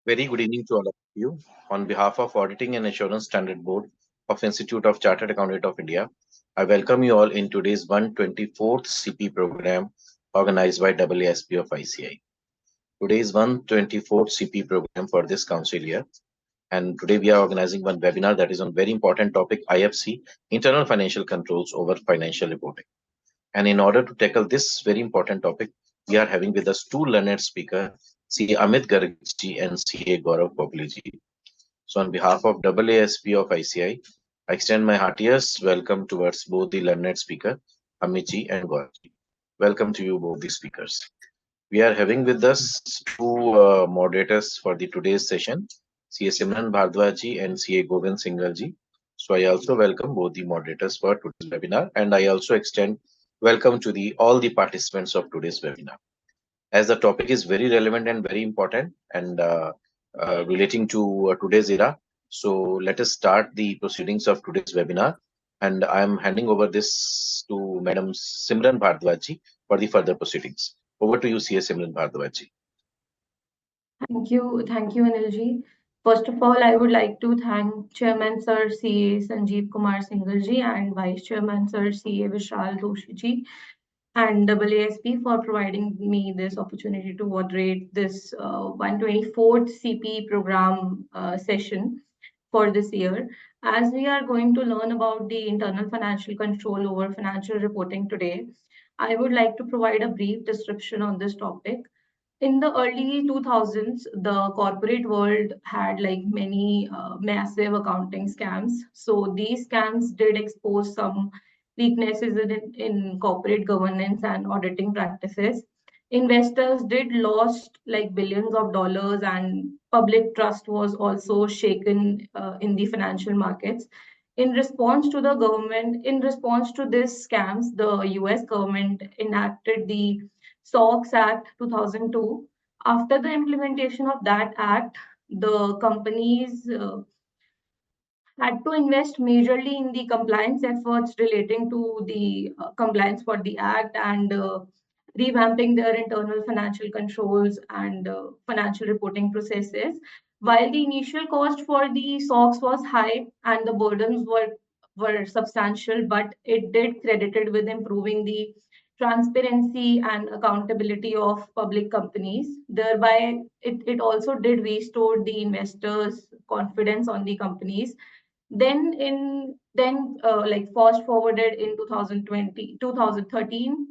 Very good evening to all of you. On behalf of Auditing and Assurance Standard Board of Institute of Chartered Accountant of India, I welcome you all in today's 124th CP program organized by AASP of ICI. Today's 124th CP program for this council year, and today we are organizing one webinar that is on very important topic IFC, Internal Financial Controls over Financial Reporting. And in order to tackle this very important topic, we are having with us two learned speakers, CA Amit Gargji and CA Gaurav Popliji. So on behalf of AASP of ICI, I extend my heartiest welcome towards both the learned speaker, Amitji and Gauravji. Welcome to you both the speakers. We are having with us two moderators for the today's session, CA Simran Bhardwajji and CA Govind Singhal. So I also welcome both the moderators for today's webinar, and I also extend welcome to the all the participants of today's webinar. As the topic is very relevant and very important and relating to today's era, so let us start the proceedings of today's webinar. And I am handing over this to Madam Simran Bhardwajji for the further proceedings. Over to you, CA Simran Bhardwajji. Thank you, Anilji. First of all, I would like to thank Chairman Sir CA Sanjeev Kumar Singhal and Vice Chairman Sir CA Vishal Doshi and AASP for providing me this opportunity to moderate this 124th CP program session for this year. As we are going to learn about the internal financial control over financial reporting today, I would like to provide a brief description on this topic. In the early 2000s, the corporate world had like many massive accounting scams. So these scams did expose some weaknesses in corporate governance and auditing practices. Investors did lost like billions of dollars, and public trust was also shaken in the financial markets. In response to these scams, the US government enacted the SOX Act 2002. After the implementation of that act, the companies had to invest majorly in the compliance efforts relating to the compliance for the act and revamping their internal financial controls and financial reporting processes. While the initial cost for the SOX was high and the burdens were substantial, but it did credited with improving the transparency and accountability of public companies. Thereby, it also did restore the investors' confidence on the companies. Like fast forwarded in 2013,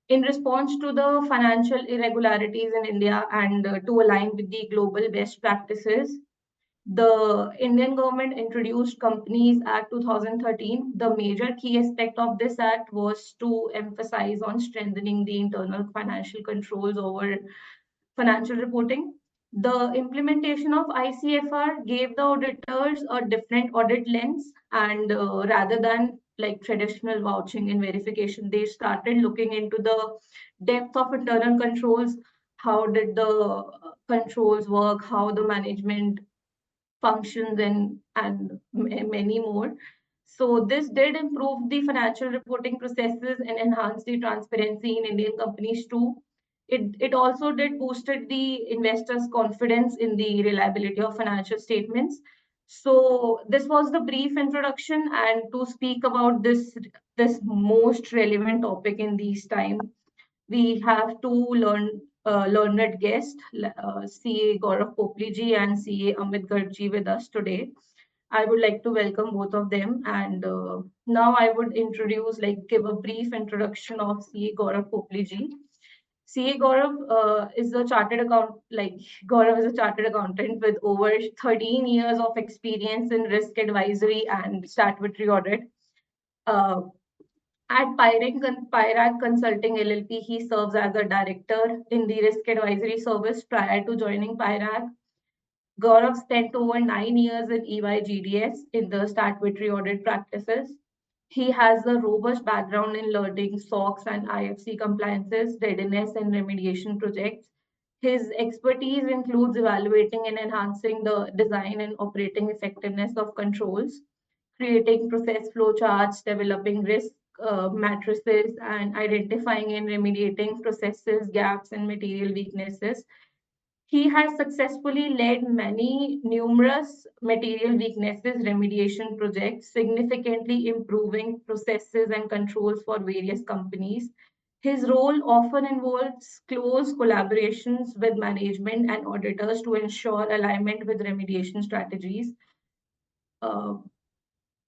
in response to the financial irregularities in India and to align with the global best practices, the Indian government introduced Companies Act 2013. The major key aspect of this act was to emphasize on strengthening the internal financial controls over financial reporting. The implementation of ICFR gave the auditors a different audit lens, and rather than like traditional vouching and verification, they started looking into the depth of internal controls. How did the controls work? How the management functions and many more. So this did improve the financial reporting processes and enhance the transparency in Indian companies too. It also did boosted the investors' confidence in the reliability of financial statements. So this was the brief introduction, and to speak about this most relevant topic in these times, we have two learned guests, CA Gaurav Popliji and CA Amit Gargji with us today. I would like to welcome both of them. And now I would give a brief introduction of CA Gaurav Popliji. CA Gaurav Gaurav is a chartered accountant with over 13 years of experience in risk advisory and statutory audit. At Pyrac Consulting LLP, he serves as a director in the risk advisory service. Prior to joining Pyrac, Gaurav spent over 9 years in EY GDS in the statutory audit practices. He has a robust background in learning SOX and IFC compliances, readiness, and remediation projects. His expertise includes evaluating and enhancing the design and operating effectiveness of controls, creating process flow charts, developing risk matrices, and identifying and remediating processes, gaps, and material weaknesses. He has successfully led many numerous material weaknesses remediation projects, significantly improving processes and controls for various companies. His role often involves close collaborations with management and auditors to ensure alignment with remediation strategies. Uh,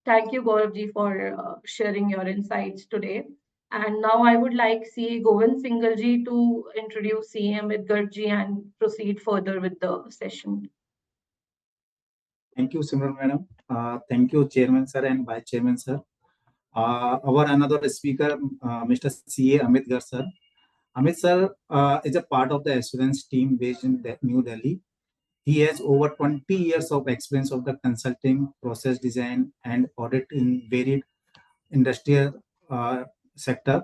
Thank you, Gauravji, for sharing your insights today. And now I would like CA Govind Singhal to introduce CA Amit Garg and proceed further with the session. Thank you, Simran Madam. Thank you, Chairman Sir and Vice Chairman Sir. Our another speaker, Mr. CA Amit Garg Sir. Amit Sir is a part of the assurance team based in New Delhi. He has over 20 years of experience of the consulting, process design, and audit in varied industrial sector.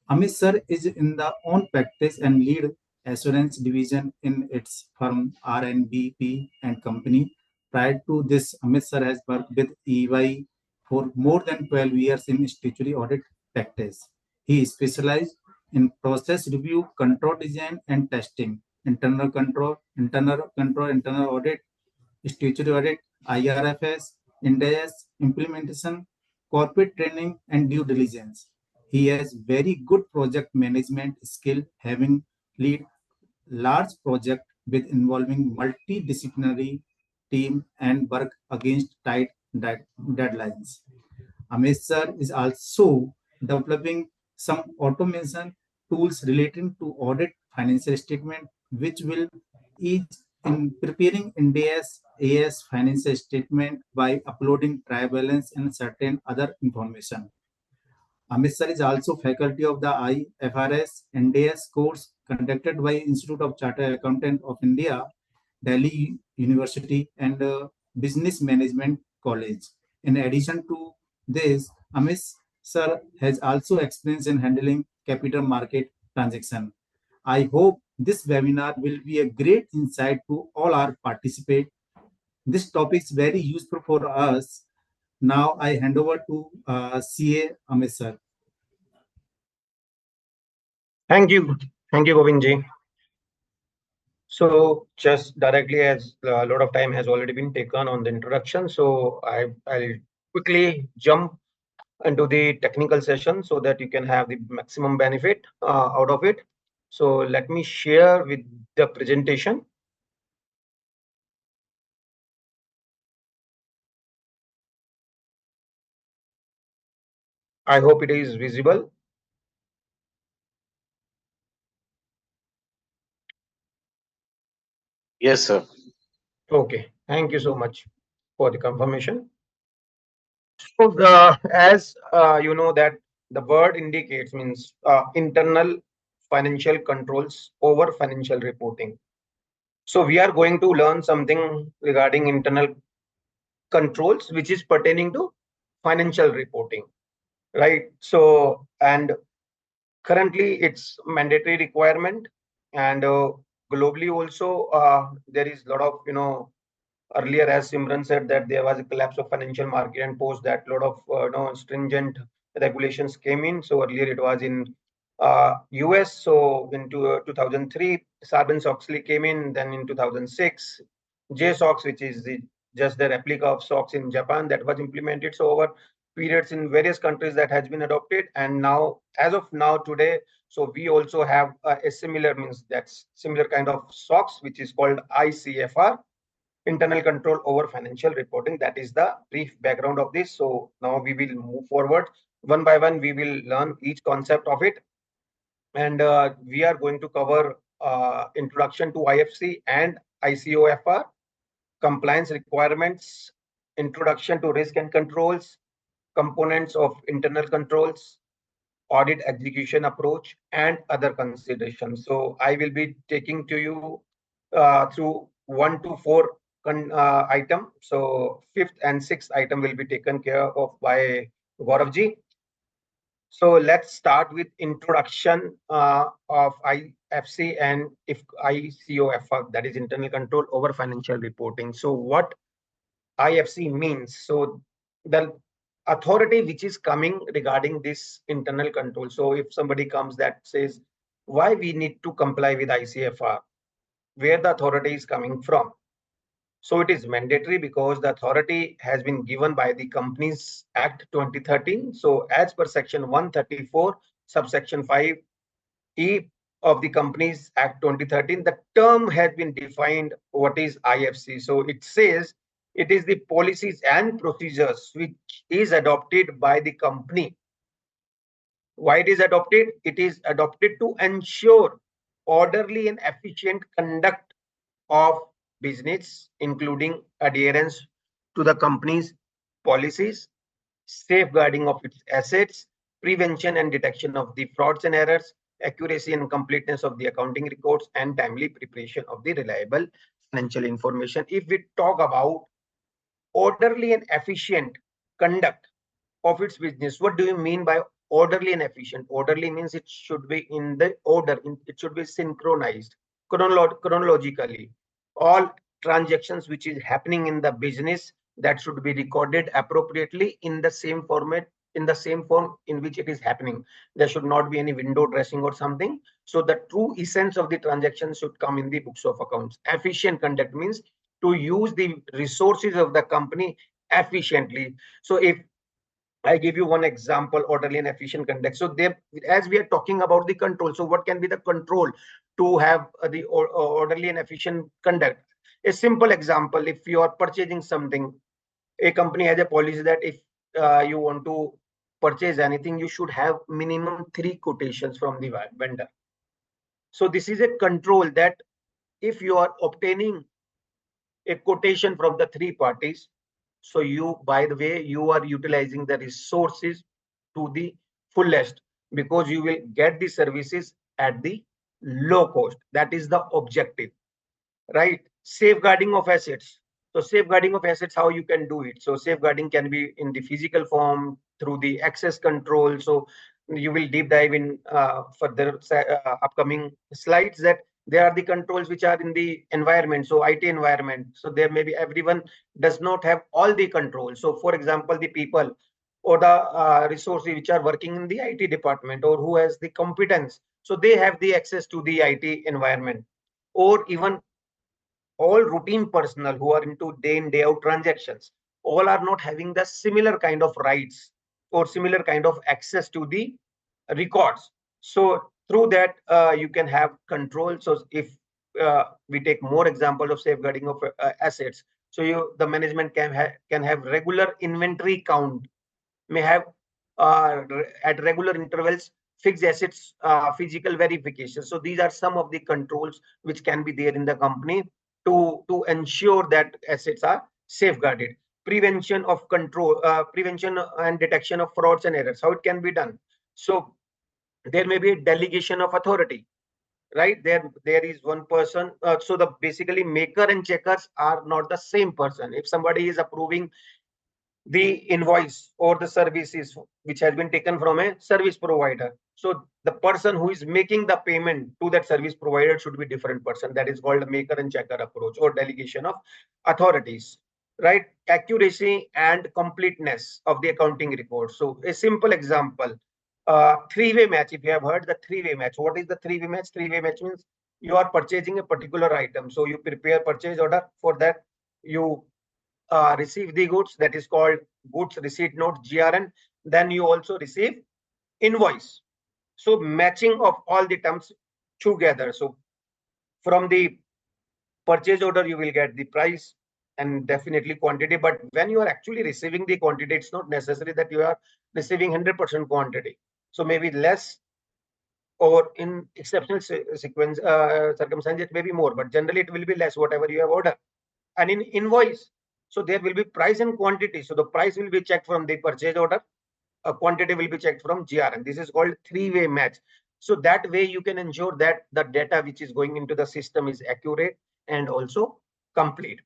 Amit sir is in the own practice and lead assurance division in its firm RNBP and company. Prior to this, Amit sir has worked with EY for more than 12 years in statutory audit practice. He specialized in process review, control design, and testing, internal audit, statutory audit, IRFS, INDAS, implementation, corporate training, and due diligence. He has very good project management skill, having lead large project with involving multidisciplinary team and work against tight deadlines. Amit sir is also developing some automation tools relating to audit financial statement, which will ease in preparing India's AS financial statement by uploading trial balance and certain other information. Amit sir is also faculty of the IFRS NDS course conducted by Institute of Chartered Accountant of India, Delhi University, and Business Management College. In addition to this, Amit sir has also experience in handling capital market transaction. I hope this webinar will be a great insight to all our participants. This topic is very useful for us. Now I hand over to CA Amit sir. Thank you, Govindji. So just directly, as a lot of time has already been taken on the introduction, so I'll quickly jump into the technical session so that you can have the maximum benefit out of it. So let me share with the presentation. I hope it is visible. Yes, sir. Okay, thank you so much for the confirmation. So as you know that the word indicates means internal financial controls over financial reporting. So we are going to learn something regarding internal controls, which is pertaining to financial reporting, right? So, and currently it's mandatory requirement, and globally also there is a lot of, earlier, as Simran said, that there was a collapse of financial market, and post that lot of stringent regulations came in. So earlier it was in US. So in 2003, Sarbanes-Oxley came in. Then in 2006, JSOX, which is just the replica of SOX in Japan, that was implemented. So over periods in various countries that has been adopted, and now, as of now, today, so we also have a similar, means that's similar kind of SOX, which is called ICFR, internal control over financial reporting. That is the brief background of this. So now we will move forward one by one. We will learn each concept of it, and we are going to cover introduction to IFC and ICOFR, compliance requirements, introduction to risk and controls, components of internal controls, audit execution approach, and other considerations. So I will be taking to you through 1 to 4 item. So fifth and sixth item will be taken care of by Gauravji. So let's start with introduction of IFC and if ICOFR, that is internal control over financial reporting. So what IFC means? So the authority which is coming regarding this internal control. So if somebody comes that says why we need to comply with ICFR, where the authority is coming from. So it is mandatory because the authority has been given by the Companies Act 2013. So as per section 134, subsection 5E of the Companies Act 2013, the term has been defined what is IFC. So it says it is the policies and procedures which is adopted by the company. Why it is adopted? It is adopted to ensure orderly and efficient conduct of business, including adherence to the company's policies, safeguarding of its assets, prevention and detection of the frauds and errors, accuracy and completeness of the accounting records, and timely preparation of the reliable financial information. If we talk about orderly and efficient conduct of its business, what do you mean by orderly and efficient? Orderly means it should be in the order, it should be synchronized chronologically. All transactions which is happening in the business, that should be recorded appropriately in the same format, in the same form in which it is happening. There should not be any window dressing or something. So the true essence of the transaction should come in the books of accounts. Efficient conduct means to use the resources of the company efficiently. So if I give you one example, orderly and efficient conduct. So there, as we are talking about the control, so what can be the control to have the orderly and efficient conduct? A simple example, if you are purchasing something, a company has a policy that if you want to purchase anything, you should have minimum 3 quotations from the vendor. So this is a control that if you are obtaining a quotation from the 3 parties, so you, by the way, you are utilizing the resources to the fullest, because you will get the services at the low cost. That is the objective, right? Safeguarding of assets. So safeguarding of assets, how you can do it? So safeguarding can be in the physical form through the access control. So you will deep dive in further upcoming slides, that there are the controls which are in the environment. So IT environment. So there may be, everyone does not have all the controls. So for example, the people or the resources which are working in the IT department, or who has the competence, so they have the access to the IT environment. Or even all routine personnel who are into day in day out transactions, all are not having the similar kind of rights or similar kind of access to the records. So through that you can have control. So if we take more example of safeguarding of assets, so the management can have regular inventory count, may have at regular intervals fixed assets physical verification. So these are some of the controls which can be there in the company to ensure that assets are safeguarded. Prevention of control, prevention and detection of frauds and errors. How it can be done? So there may be a delegation of authority, right? There is one person. So the basically maker and checkers are not the same person. If somebody is approving the invoice or the services which has been taken from a service provider, so the person who is making the payment to that service provider should be different person. That is called a maker and checker approach, or delegation of authorities, right? Accuracy and completeness of the accounting record. So a simple example, three-way match. If you have heard the three-way match, what is the three-way match? Three-way match means you are purchasing a particular item, so you prepare purchase order. For that, you receive the goods, that is called goods receipt note, GRN. Then you also receive invoice. So matching of all the terms together. So from the purchase order, you will get the price and definitely quantity. But when you are actually receiving the quantity, it's not necessary that you are receiving 100% quantity. So maybe less, or in exceptional sequence circumstance, it may be more, but generally it will be less, whatever you have ordered. And in invoice, so there will be price and quantity. So the price will be checked from the purchase order, a quantity will be checked from GRN. This is called three-way match. So that way you can ensure that the data which is going into the system is accurate and also complete.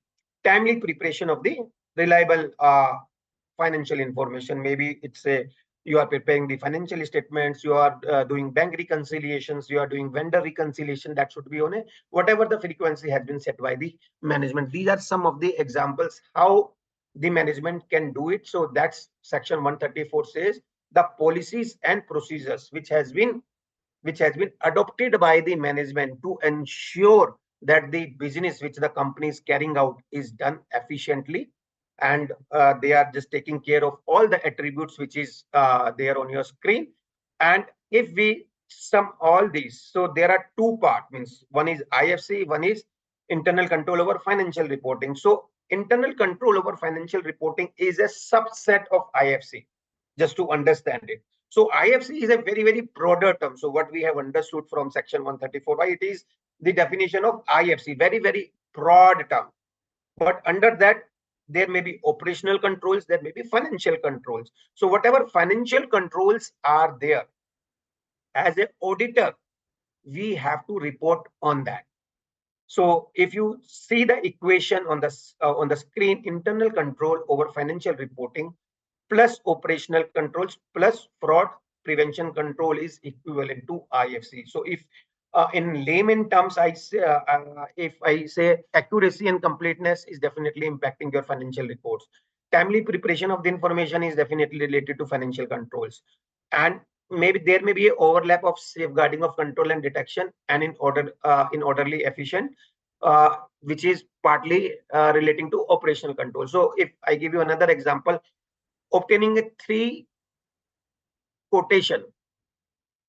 Timely preparation of the reliable financial information. Maybe it's a, you are preparing the financial statements, you are doing bank reconciliations, you are doing vendor reconciliation. That should be on a whatever the frequency has been set by the management. These are some of the examples how the management can do it. So that's section 134 says the policies and procedures which has been adopted by the management to ensure that the business which the company is carrying out is done efficiently, and they are just taking care of all the attributes which is there on your screen. And if we sum all these, so there are two parts, means one is IFC, one is internal control over financial reporting. So internal control over financial reporting is a subset of IFC, just to understand it. So IFC is a very broader term. So what we have understood from section 134, why it is the definition of IFC, very broad term. But under that, there may be operational controls, there may be financial controls. So whatever financial controls are there, as an auditor, we have to report on that. So if you see the equation on the screen, internal control over financial reporting plus operational controls plus fraud prevention control is equivalent to IFC. So if in layman terms, if I say accuracy and completeness is definitely impacting your financial reports. Timely preparation of the information is definitely related to financial controls. And maybe there may be an overlap of safeguarding of control and detection and in orderly efficient, which is partly relating to operational control. So if I give you another example, obtaining a 3 quotation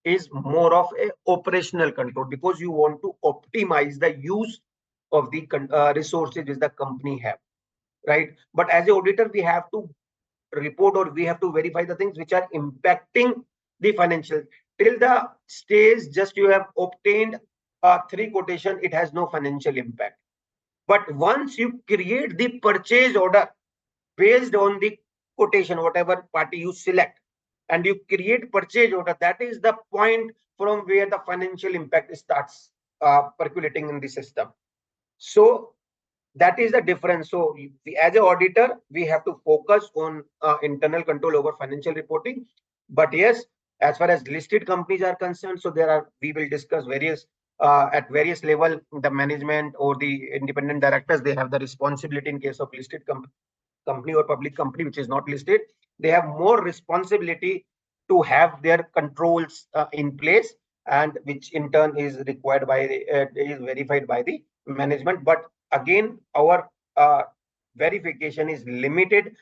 is more of a operational control, because you want to optimize the use of the resources which the company have, right? But as an auditor, we have to report, or we have to verify the things which are impacting the financial. Till the stage just you have obtained a 3 quotation, it has no financial impact. But once you create the purchase order based on the quotation, whatever party you select, and you create purchase order, that is the point from where the financial impact starts percolating in the system. So that is the difference. So as an auditor, we have to focus on internal control over financial reporting. But yes, as far as listed companies are concerned, so we will discuss various at various level, the management or the independent directors, they have the responsibility. In case of listed company or public company which is not listed, they have more responsibility to have their controls in place, and which in turn is required by is verified by the management. But again, our verification is limited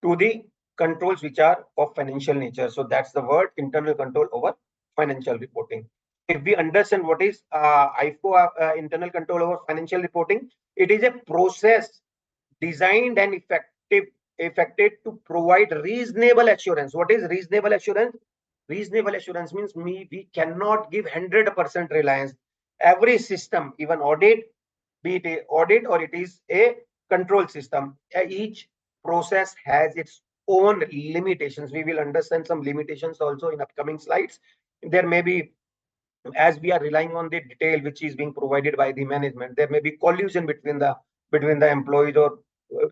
to the controls which are of financial nature. So that's the word, internal control over financial reporting. If we understand what is IFCO, internal control over financial reporting, it is a process designed and effected to provide reasonable assurance. What is reasonable assurance? Reasonable assurance means we cannot give 100% reliance. Every system, even audit, be it a audit or it is a control system, each process has its own limitations. We will understand some limitations also in upcoming slides. There may be, as we are relying on the detail which is being provided by the management, there may be collusion between the employees or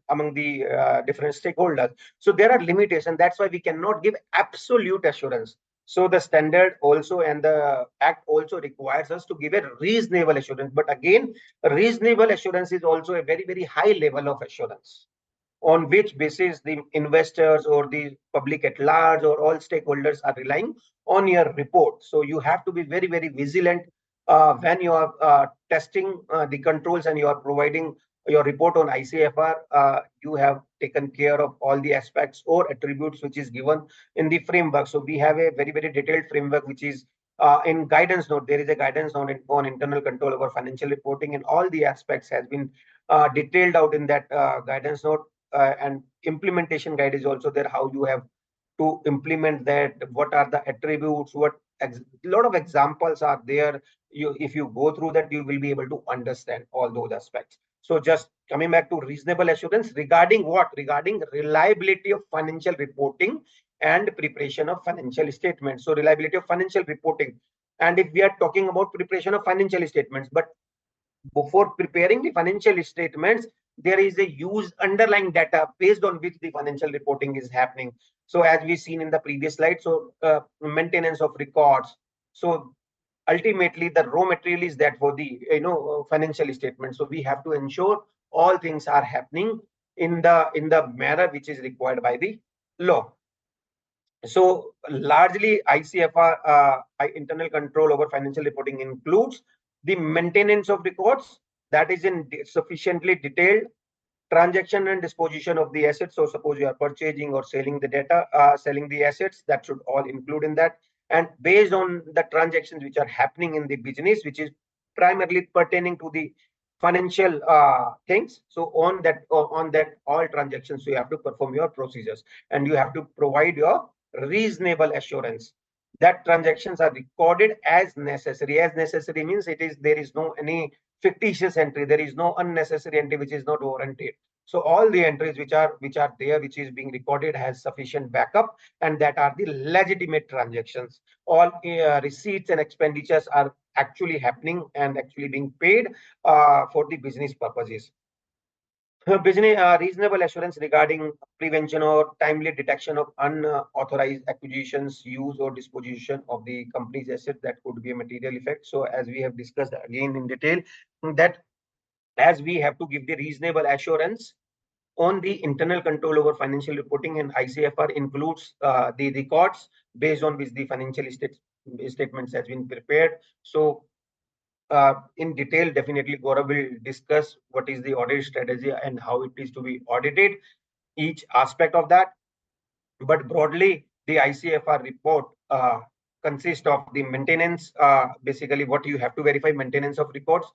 among the different stakeholders. So there are limitations. That's why we cannot give absolute assurance. So the standard also and the act also requires us to give a reasonable assurance. But again, a reasonable assurance is also a very high level of assurance, on which basis the investors or the public at large or all stakeholders are relying on your report. So you have to be very vigilant when you are testing the controls and you are providing your report on ICFR. You have taken care of all the aspects or attributes which is given in the framework. So we have a very detailed framework which is in guidance note. There is a guidance note on internal control over financial reporting, and all the aspects has been detailed out in that guidance note. And implementation guide is also there, how you have to implement that, what are the attributes, what a lot of examples are there. If you go through that, you will be able to understand all those aspects. So just coming back to reasonable assurance regarding what? Regarding reliability of financial reporting and preparation of financial statements. So reliability of financial reporting. And if we are talking about preparation of financial statements, but before preparing the financial statements, there is a huge underlying data based on which the financial reporting is happening. So as we've seen in the previous slide, so maintenance of records. So ultimately the raw material is that for the financial statement. So we have to ensure all things are happening in the manner which is required by the law. So largely ICFR internal control over financial reporting includes The maintenance of records, that is in sufficiently detailed. Transaction and disposition of the assets. So suppose you are purchasing or selling the data, selling the assets, that should all include in that. And based on the transactions which are happening in the business, which is primarily pertaining to the financial things. So on that all transactions, you have to perform your procedures and you have to provide your reasonable assurance that transactions are recorded as necessary. As necessary means there is no any fictitious entry, there is no unnecessary entry which is not warranted. So all the entries which are there, which is being recorded, has sufficient backup, and that are the legitimate transactions. All receipts and expenditures are actually happening and actually being paid for the business purposes. Business reasonable assurance regarding prevention or timely detection of unauthorized acquisitions, use, or disposition of the company's asset that could be a material effect. So as we have discussed again in detail, that as we have to give the reasonable assurance on the internal control over financial reporting, and ICFR includes the records based on which the financial statements has been prepared. So in detail, definitely Gaurav will discuss what is the audit strategy and how it is to be audited, each aspect of that. But broadly, the ICFR report consists of the maintenance, basically what you have to verify, maintenance of records,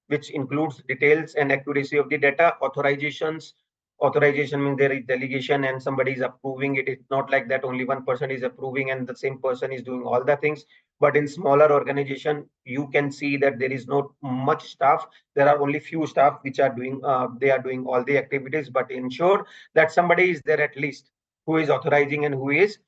which includes details and accuracy of the data, authorizations. Authorization means there is delegation and somebody is approving it. It's not like that only one person is approving and the same person is doing all the things. But in smaller organization, you can see that there is not much staff. There are only few staff which are doing, they are doing all the activities, but ensure that somebody is there at least who is authorizing and who is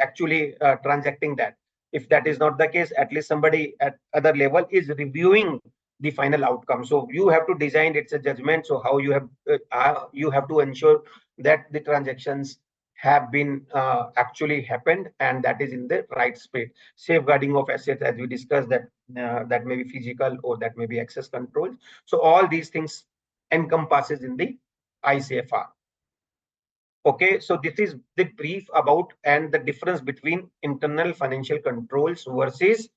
actually transacting that. If that is not the case, at least somebody at other level is reviewing the final outcome. So you have to design, it's a judgment. So how you have to ensure that the transactions have been actually happened, and that is in the right speed. Safeguarding of assets, as we discussed, that may be physical or that may be access controls. So all these things encompasses in the ICFR. Okay, so this is the brief about and the difference between internal financial controls versus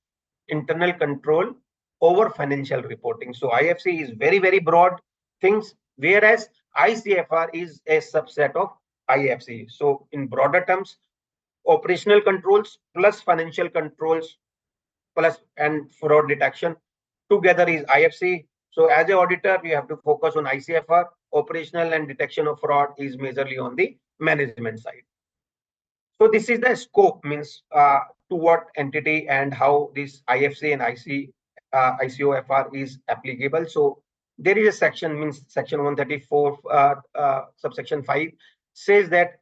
internal control over financial reporting. So IFC is very, very broad things, whereas ICFR is a subset of IFC. So in broader terms, operational controls plus financial controls plus and fraud detection together is IFC. So as an auditor, you have to focus on ICFR. Operational and detection of fraud is majorly on the management side. So this is the scope, means to what entity and how this IFC and ICOFR is applicable. So there is a section, means section 134 subsection 5 says that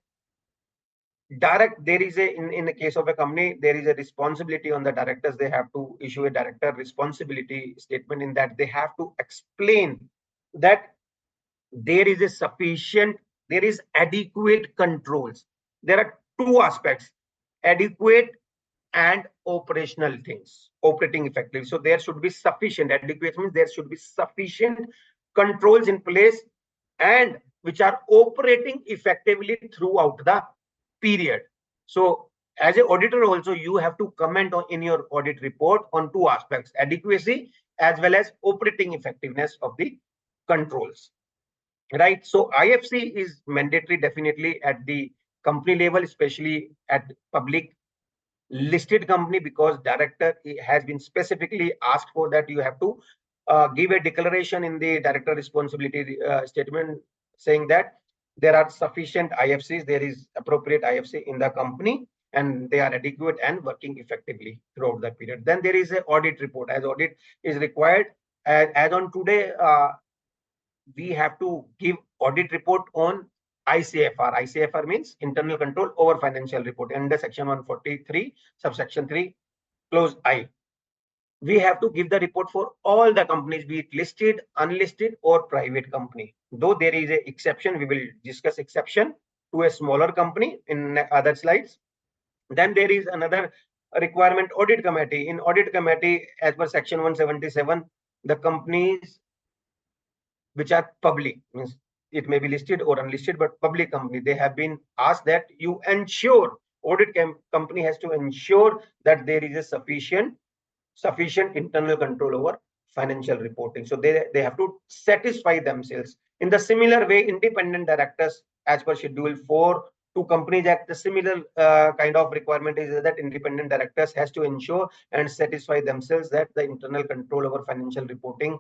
there is in the case of a company, there is a responsibility on the directors. They have to issue a director responsibility statement, in that they have to explain that there is adequate controls. There are two aspects: adequate and operational things, operating effectively. So there should be sufficient. Adequate means there should be sufficient controls in place and which are operating effectively throughout the period. So as an auditor also, you have to comment on in your audit report on two aspects: adequacy as well as operating effectiveness of the controls. Right. So IFC is mandatory definitely at the company level, especially at public listed company, because director has been specifically asked for that. You have to give a declaration in the director responsibility statement saying that there are sufficient IFCs, there is appropriate IFC in the company, and they are adequate and working effectively throughout that period. Then there is an audit report, as audit is required. As on today, we have to give audit report on ICFR. ICFR means internal control over financial report under section 143, subsection 3, clause I. We have to give the report for all the companies, be it listed, unlisted, or private company. Though there is an exception, we will discuss exception to a smaller company in other slides. Then there is another requirement, audit committee. In audit committee, as per section 177, the companies which are public, means it may be listed or unlisted, but public company, they have been asked that you ensure, audit company has to ensure that there is a sufficient sufficient internal control over financial reporting. So they have to satisfy themselves. In the similar way, independent directors, as per Schedule 4 to Companies Act, the similar kind of requirement is that independent directors has to ensure and satisfy themselves that the internal control over financial reporting,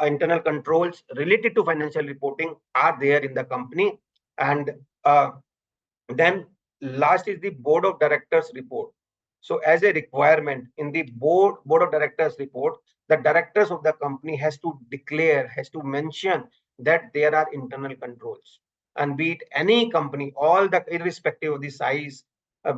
internal controls related to financial reporting are there in the company. And then last is the board of directors report. So as a requirement in the board of directors report, the directors of the company has to declare, has to mention that there are internal controls. And be it any company, all the irrespective of the size,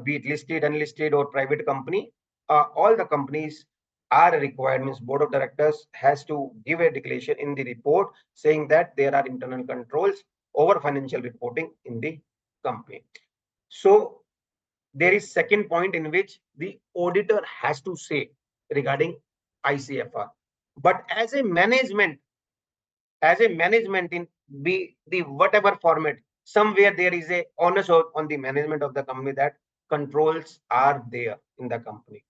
be it listed, unlisted, or private company, all the companies are a requirements. Board of directors has to give a declaration in the report saying that there are internal controls over financial reporting in the company. So there is second point in which the auditor has to say regarding ICFR. But as a management in the whatever format, somewhere there is a onus on the management of the company that controls are there in the company,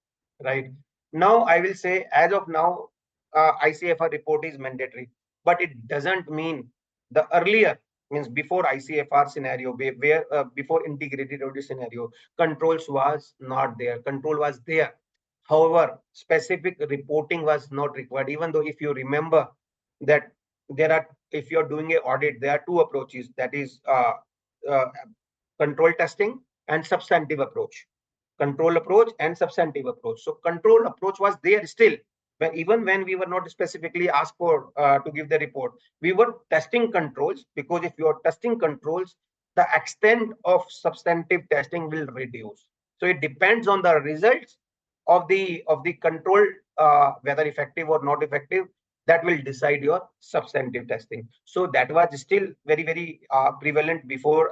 right? Now I will say, as of now, ICFR report is mandatory, but it doesn't mean the earlier, means before ICFR scenario, where before integrated audit scenario, controls was not there. Control was there. However, specific reporting was not required. Even though, if you remember that there are, if you're doing a audit, there are two approaches, that is uh, control testing and substantive approach. Control approach and substantive approach. So control approach was there still, but even when we were not specifically asked for to give the report, we were testing controls, because if you are testing controls, the extent of substantive testing will reduce. So it depends on the results of the control, whether effective or not effective, that will decide your substantive testing. So that was still very prevalent before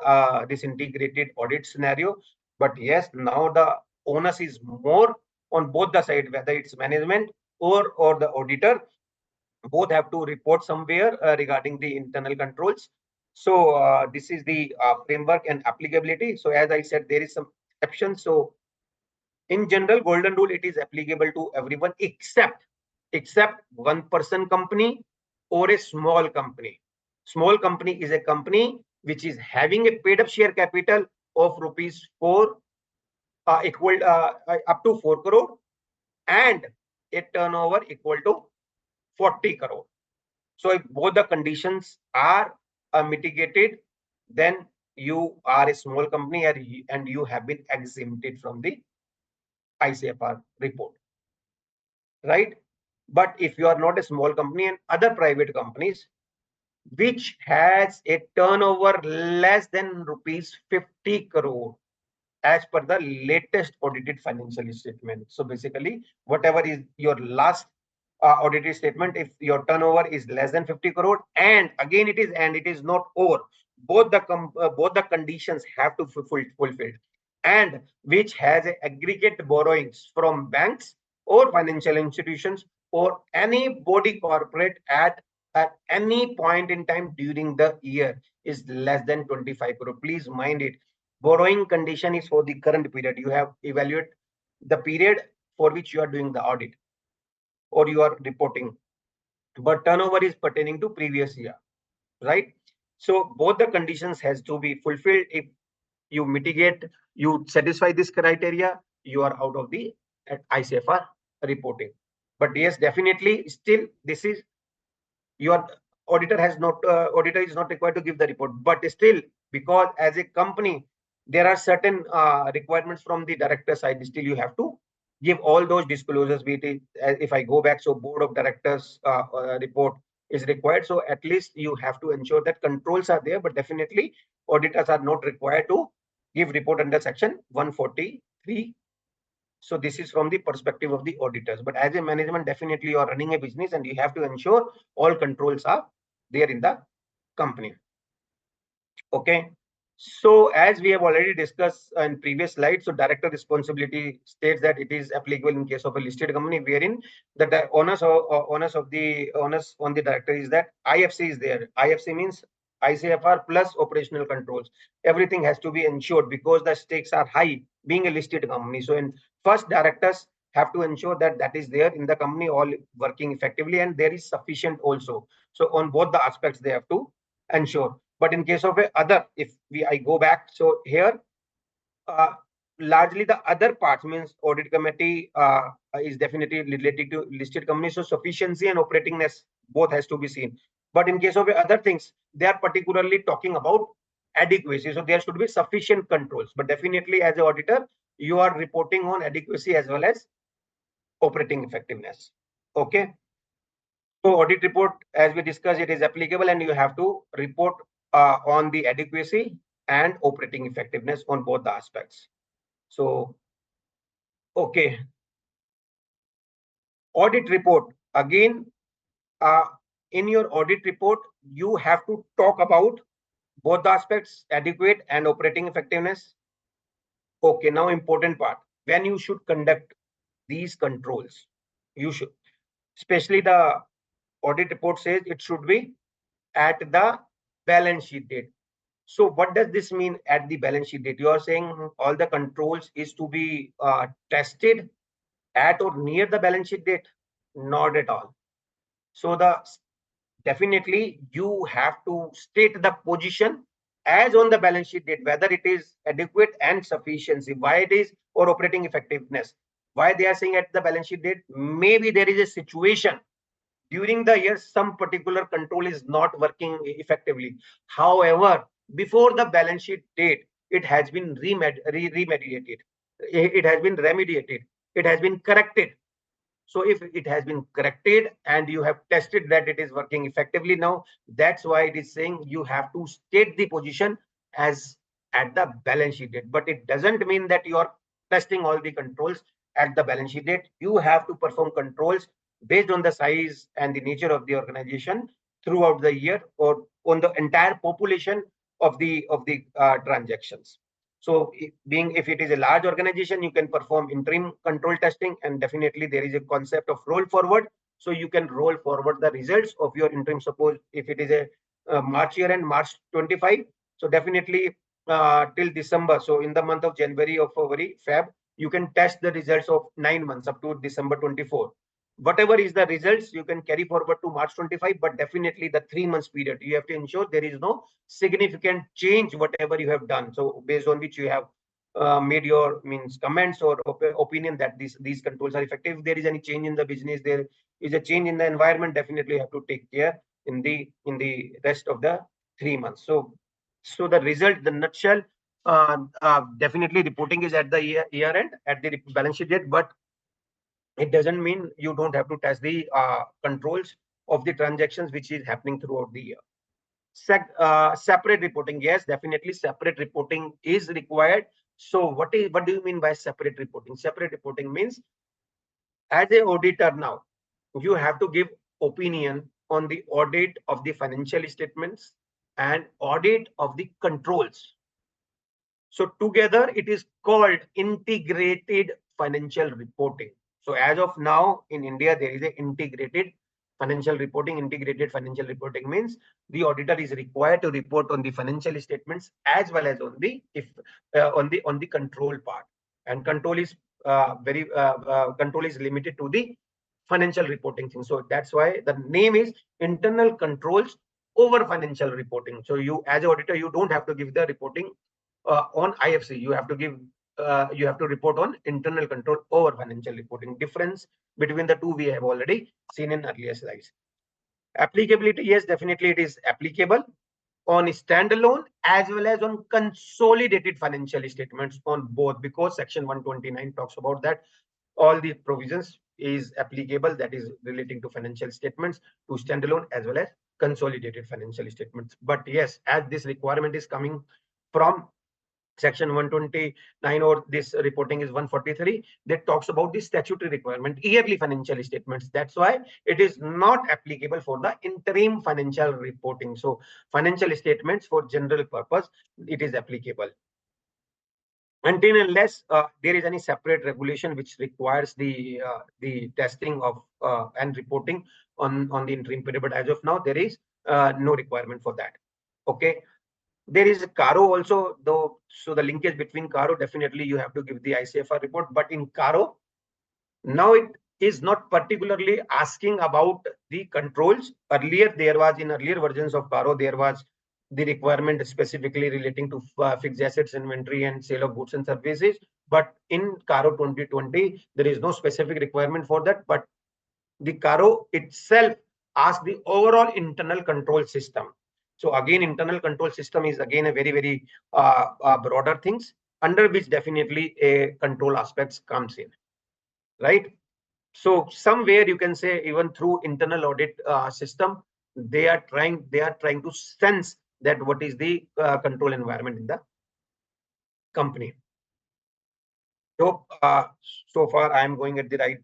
this integrated audit scenario. But yes, now the onus is more on both the side, whether it's management or the auditor. Both have to report somewhere regarding the internal controls. So this is the framework and applicability. So as I said, there is some exception. So in general, golden rule, it is applicable to everyone except one person company or a small company. Small company is a company which is having a paid up share capital of rupees 4 equal up to 4 crore and a turnover equal to 40 crore. So if both the conditions are mitigated, then you are a small company and you have been exempted from the ICFR report, right? But if you are not a small company and other private companies which has a turnover less than rupees 50 crore as per the latest audited financial statement. So basically, whatever is your last audited statement, if your turnover is less than 50 crore, and again it is not over, both the conditions have to fulfilled, and which has a aggregate borrowings from banks or financial institutions or any body corporate at any point in time during the year is less than 25 crore. Please mind it. Borrowing condition is for the current period. You have evaluate the period for which you are doing the audit or you are reporting, but turnover is pertaining to previous year, right? So both the conditions has to be fulfilled. If you mitigate, you satisfy this criteria, you are out of the ICFR reporting. But yes, definitely still this is your auditor is not required to give the report, but still, because as a company there are certain requirements from the director side, still you have to give all those disclosures. If I go back, so board of directors report is required, so at least you have to ensure that controls are there, but definitely auditors are not required to give report under section 143. So this is from the perspective of the auditors. But as a management, definitely you are running a business and you have to ensure all controls are there in the company. Okay. So as we have already discussed in previous slides, so director responsibility states that it is applicable in case of a listed company, wherein the onus on the director is that IFC is there. IFC means ICFR plus operational controls. Everything has to be ensured because the stakes are high being a listed company. So in first, directors have to ensure that that is there in the company, all working effectively, and there is sufficient also. So on both the aspects they have to ensure. But in case of a other, if I go back, so here uh, largely the other parts means audit committee is definitely related to listed companies. So sufficiency and operatingness both has to be seen. But in case of other things, they are particularly talking about adequacy. So there should be sufficient controls. But definitely as an auditor, you are reporting on adequacy as well as operating effectiveness. Okay. So audit report, as we discussed, it is applicable and you have to report on the adequacy and operating effectiveness on both the aspects. So, okay. Audit report. Again, in your audit report, you have to talk about both the aspects, adequate and operating effectiveness. Okay, now important part. When you should conduct these controls, you should, especially the audit report says it should be at the balance sheet date. So what does this mean at the balance sheet date? You are saying all the controls is to be tested at or near the balance sheet date? Not at all. So the definitely you have to state the position as on the balance sheet date, whether it is adequate and sufficiency, why it is, or operating effectiveness. Why they are saying at the balance sheet date? Maybe there is a situation during the year some particular control is not working effectively. However, before the balance sheet date, it has been remediated. It has been remediated. It has been corrected. So if it has been corrected and you have tested that it is working effectively now, that's why it is saying you have to state the position as at the balance sheet date. But it doesn't mean that you are testing all the controls at the balance sheet date. You have to perform controls based on the size and the nature of the organization throughout the year or on the entire population of the transactions. So if it is a large organization, you can perform interim control testing, and definitely there is a concept of roll forward. So you can roll forward the results of your interim. Suppose if it is a March year end, March 25, so definitely till December. So in the month of January or February, Feb, you can test the results of 9 months up to December 24. Whatever is the results, you can carry forward to March 25, but definitely the 3 months period, you have to ensure there is no significant change, whatever you have done. So based on which you have made your comments or opinion that these controls are effective. If there is any change in the business, there is a change in the environment, definitely you have to take care in the rest of the 3 months. So the result, the nutshell, definitely reporting is at the year end, at the balance sheet date, but it doesn't mean you don't have to test the controls of the transactions which is happening throughout the year. Separate reporting, yes, definitely separate reporting is required. So what do you mean by separate reporting? Separate reporting means as a auditor now, you have to give opinion on the audit of the financial statements and audit of the controls. So together it is called integrated financial reporting. So as of now in India, there is a integrated financial reporting. Integrated financial reporting means the auditor is required to report on the financial statements as well as on the on the control part. And control is control is limited to the financial reporting thing. So that's why the name is internal controls over financial reporting. So you as an auditor, you don't have to give the reporting on IFC. You have to give you have to report on internal control over financial reporting. Difference between the two we have already seen in earlier slides. Applicability, yes, definitely it is applicable on standalone as well as on consolidated financial statements on both, because section 129 talks about that all the provisions is applicable, that is relating to financial statements, to standalone as well as consolidated financial statements. But yes, as this requirement is coming from section 129 or this reporting is 143, that talks about the statutory requirement, yearly financial statements. That's why it is not applicable for the interim financial reporting. So financial statements for general purpose, it is applicable until unless there is any separate regulation which requires the testing of and reporting on the interim period. But as of now, there is no requirement for that. Okay. There is CARO also, though. So the linkage between CARO, definitely you have to give the ICFR report. But in CARO, Now it is not particularly asking about the controls. Earlier, there was in earlier versions of Caro, there was the requirement specifically relating to fixed assets inventory and sale of goods and services. But in Caro 2020, there is no specific requirement for that. But the Caro itself asks the overall internal control system. So again, internal control system is again a very broader things, under which definitely a control aspects comes in, right? So somewhere you can say even through internal audit system, they are trying to sense that what is the control environment in the company. So so far I am going at the right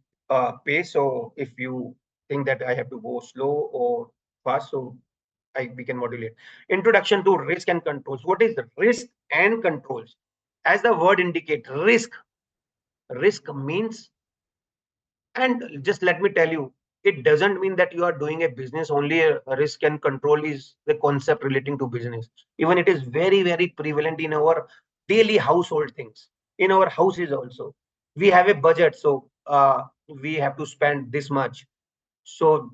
pace. So if you think that I have to go slow or fast, so we can modulate. Introduction to risk and controls. What is risk and controls? As the word indicates, risk means, and just let me tell you, it doesn't mean that you are doing a business only. A risk and control is the concept relating to business. Even it is very prevalent in our daily household things, in our houses also. We have a budget, so we have to spend this much. So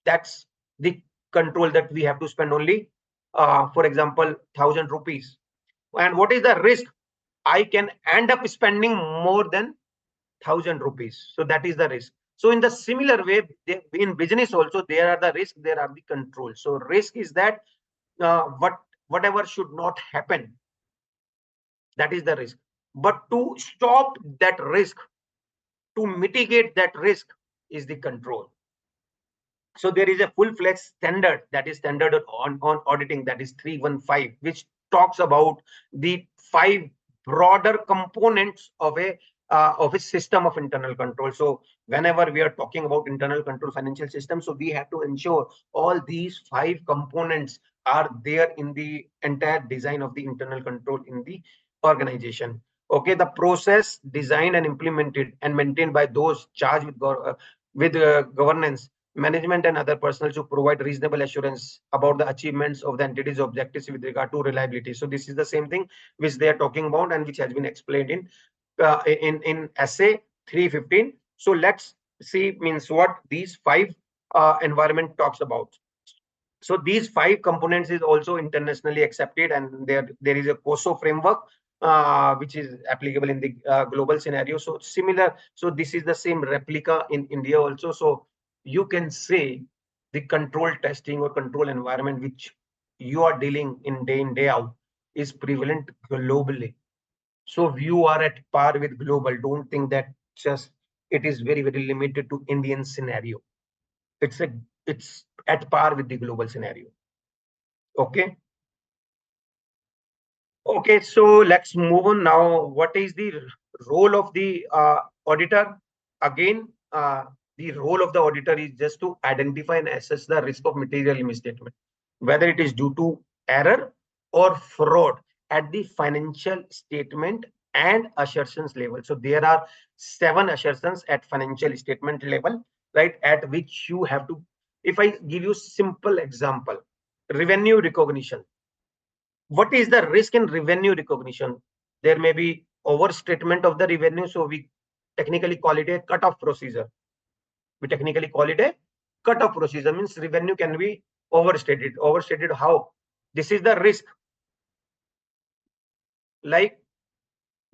that's the control, that we have to spend only, for example, 1,000 rupees. And what is the risk? I can end up spending more than 1,000 rupees. So that is the risk. So in the similar way, in business also, there are the risk, there are the controls. So risk is that whatever should not happen, that is the risk. But to stop that risk, to mitigate that risk, is the control. So there is a full-fledged standard, that is standard on auditing, that is 315, which talks about the 5 broader components of a system of internal control. So whenever we are talking about internal control financial system, so we have to ensure all these 5 components are there in the entire design of the internal control in the organization. Okay, the process designed and implemented and maintained by those charged with governance, management and other personnel to provide reasonable assurance about the achievements of the entity's objectives with regard to reliability. So this is the same thing which they are talking about and which has been explained in essay 315. So let's see means what these 5 environment talks about. So these 5 components is also internationally accepted, and there is a COSO framework which is applicable in the global scenario. So similar, so this is the same replica in India also. So you can say the control testing or control environment which you are dealing in day out is prevalent globally. So you are at par with global. Don't think that just it is very limited to Indian scenario. It's at par with the global scenario. Okay. Okay, so let's move on now. What is the role of the auditor? Again, the role of the auditor is just to identify and assess the risk of material misstatement, whether it is due to error or fraud at the financial statement and assertions level. So there are 7 assertions at financial statement level, right? At which you have to, if I give you simple example, revenue recognition. What is the risk in revenue recognition? There may be overstatement of the revenue, so we technically call it a cut-off procedure. We technically call it a cut-off procedure, means revenue can be overstated. Overstated how? This is the risk. Like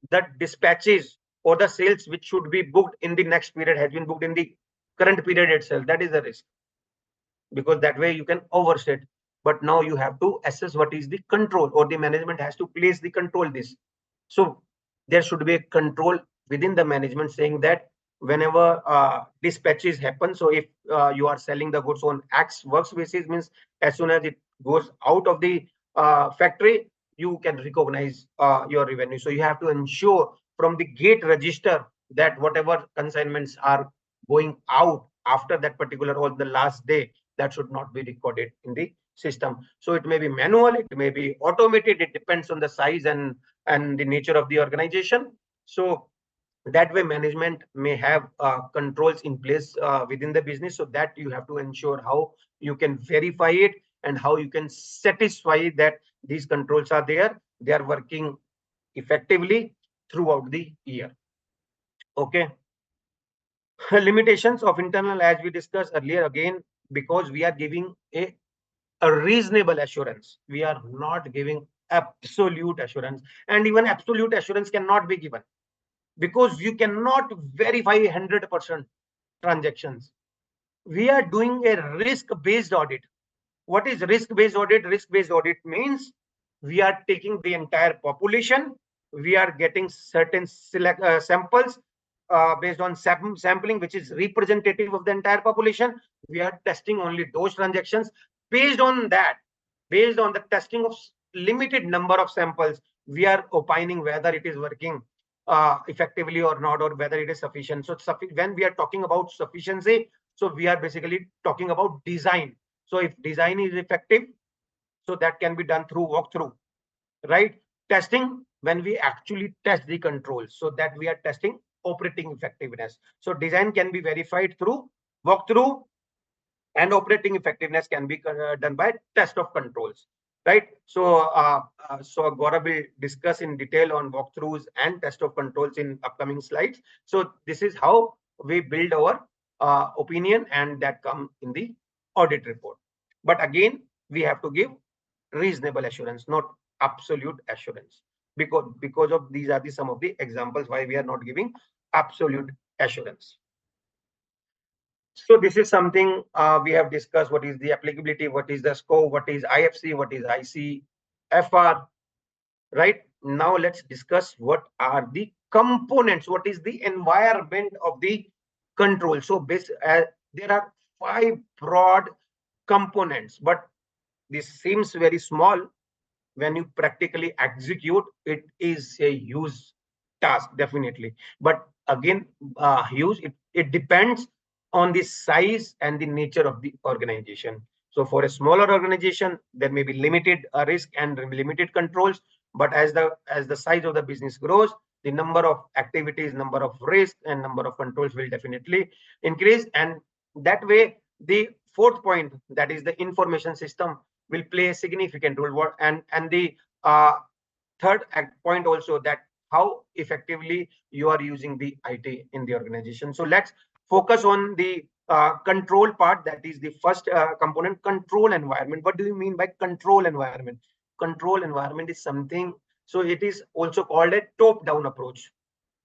the dispatches or the sales which should be booked in the next period has been booked in the current period itself. That is the risk, because that way you can overstate. But now you have to assess what is the control, or the management has to place the control this. So there should be a control within the management saying that whenever dispatches happen, so if you are selling the goods on X works basis, means as soon as it goes out of the factory, you can recognize your revenue. So you have to ensure from the gate register that whatever consignments are going out after that particular or the last day, that should not be recorded in the system. So it may be manual, it may be automated, it depends on the size and the nature of the organization. So that way management may have controls in place within the business, so that you have to ensure how you can verify it and how you can satisfy that these controls are there, they are working effectively throughout the year. Okay. Limitations of internal, as we discussed earlier, again, because we are giving a reasonable assurance. We are not giving absolute assurance, and even absolute assurance cannot be given because you cannot verify 100% transactions. We are doing a risk-based audit. What is risk-based audit? Risk-based audit means we are taking the entire population, we are getting certain samples based on sampling, which is representative of the entire population. We are testing only those transactions. Based on that, based on the testing of limited number of samples, we are opining whether it is working effectively or not, or whether it is sufficient. So when we are talking about sufficiency, so we are basically talking about design. So if design is effective, so that can be done through walkthrough, right? Testing, when we actually test the controls, so that we are testing operating effectiveness. So design can be verified through walkthrough, and operating effectiveness can be done by test of controls, right? So Gaurav will discuss in detail on walkthroughs and test of controls in upcoming slides. So this is how we build our opinion, and that come in the audit report. But again, we have to give reasonable assurance, not absolute assurance, because of these are the some of the examples why we are not giving absolute assurance. So this is something we have discussed. What is the applicability? What is the scope? What is IFC? What is ICFR? Right now, let's discuss what are the components. What is the environment of the control? So there are 5 broad components, but this seems very small. When you practically execute, it is a huge task, definitely. But again, huge, it depends on the size and the nature of the organization. So for a smaller organization, there may be limited risk and limited controls. But as the size of the business grows, the number of activities, number of risks, and number of controls will definitely increase. And that way, the fourth point, that is the information system, will play a significant role. And the third point also, that how effectively you are using the IT in the organization. So let's focus on the control part. That is the first component, control environment. What do you mean by control environment? Control environment is something, so it is also called a top-down approach.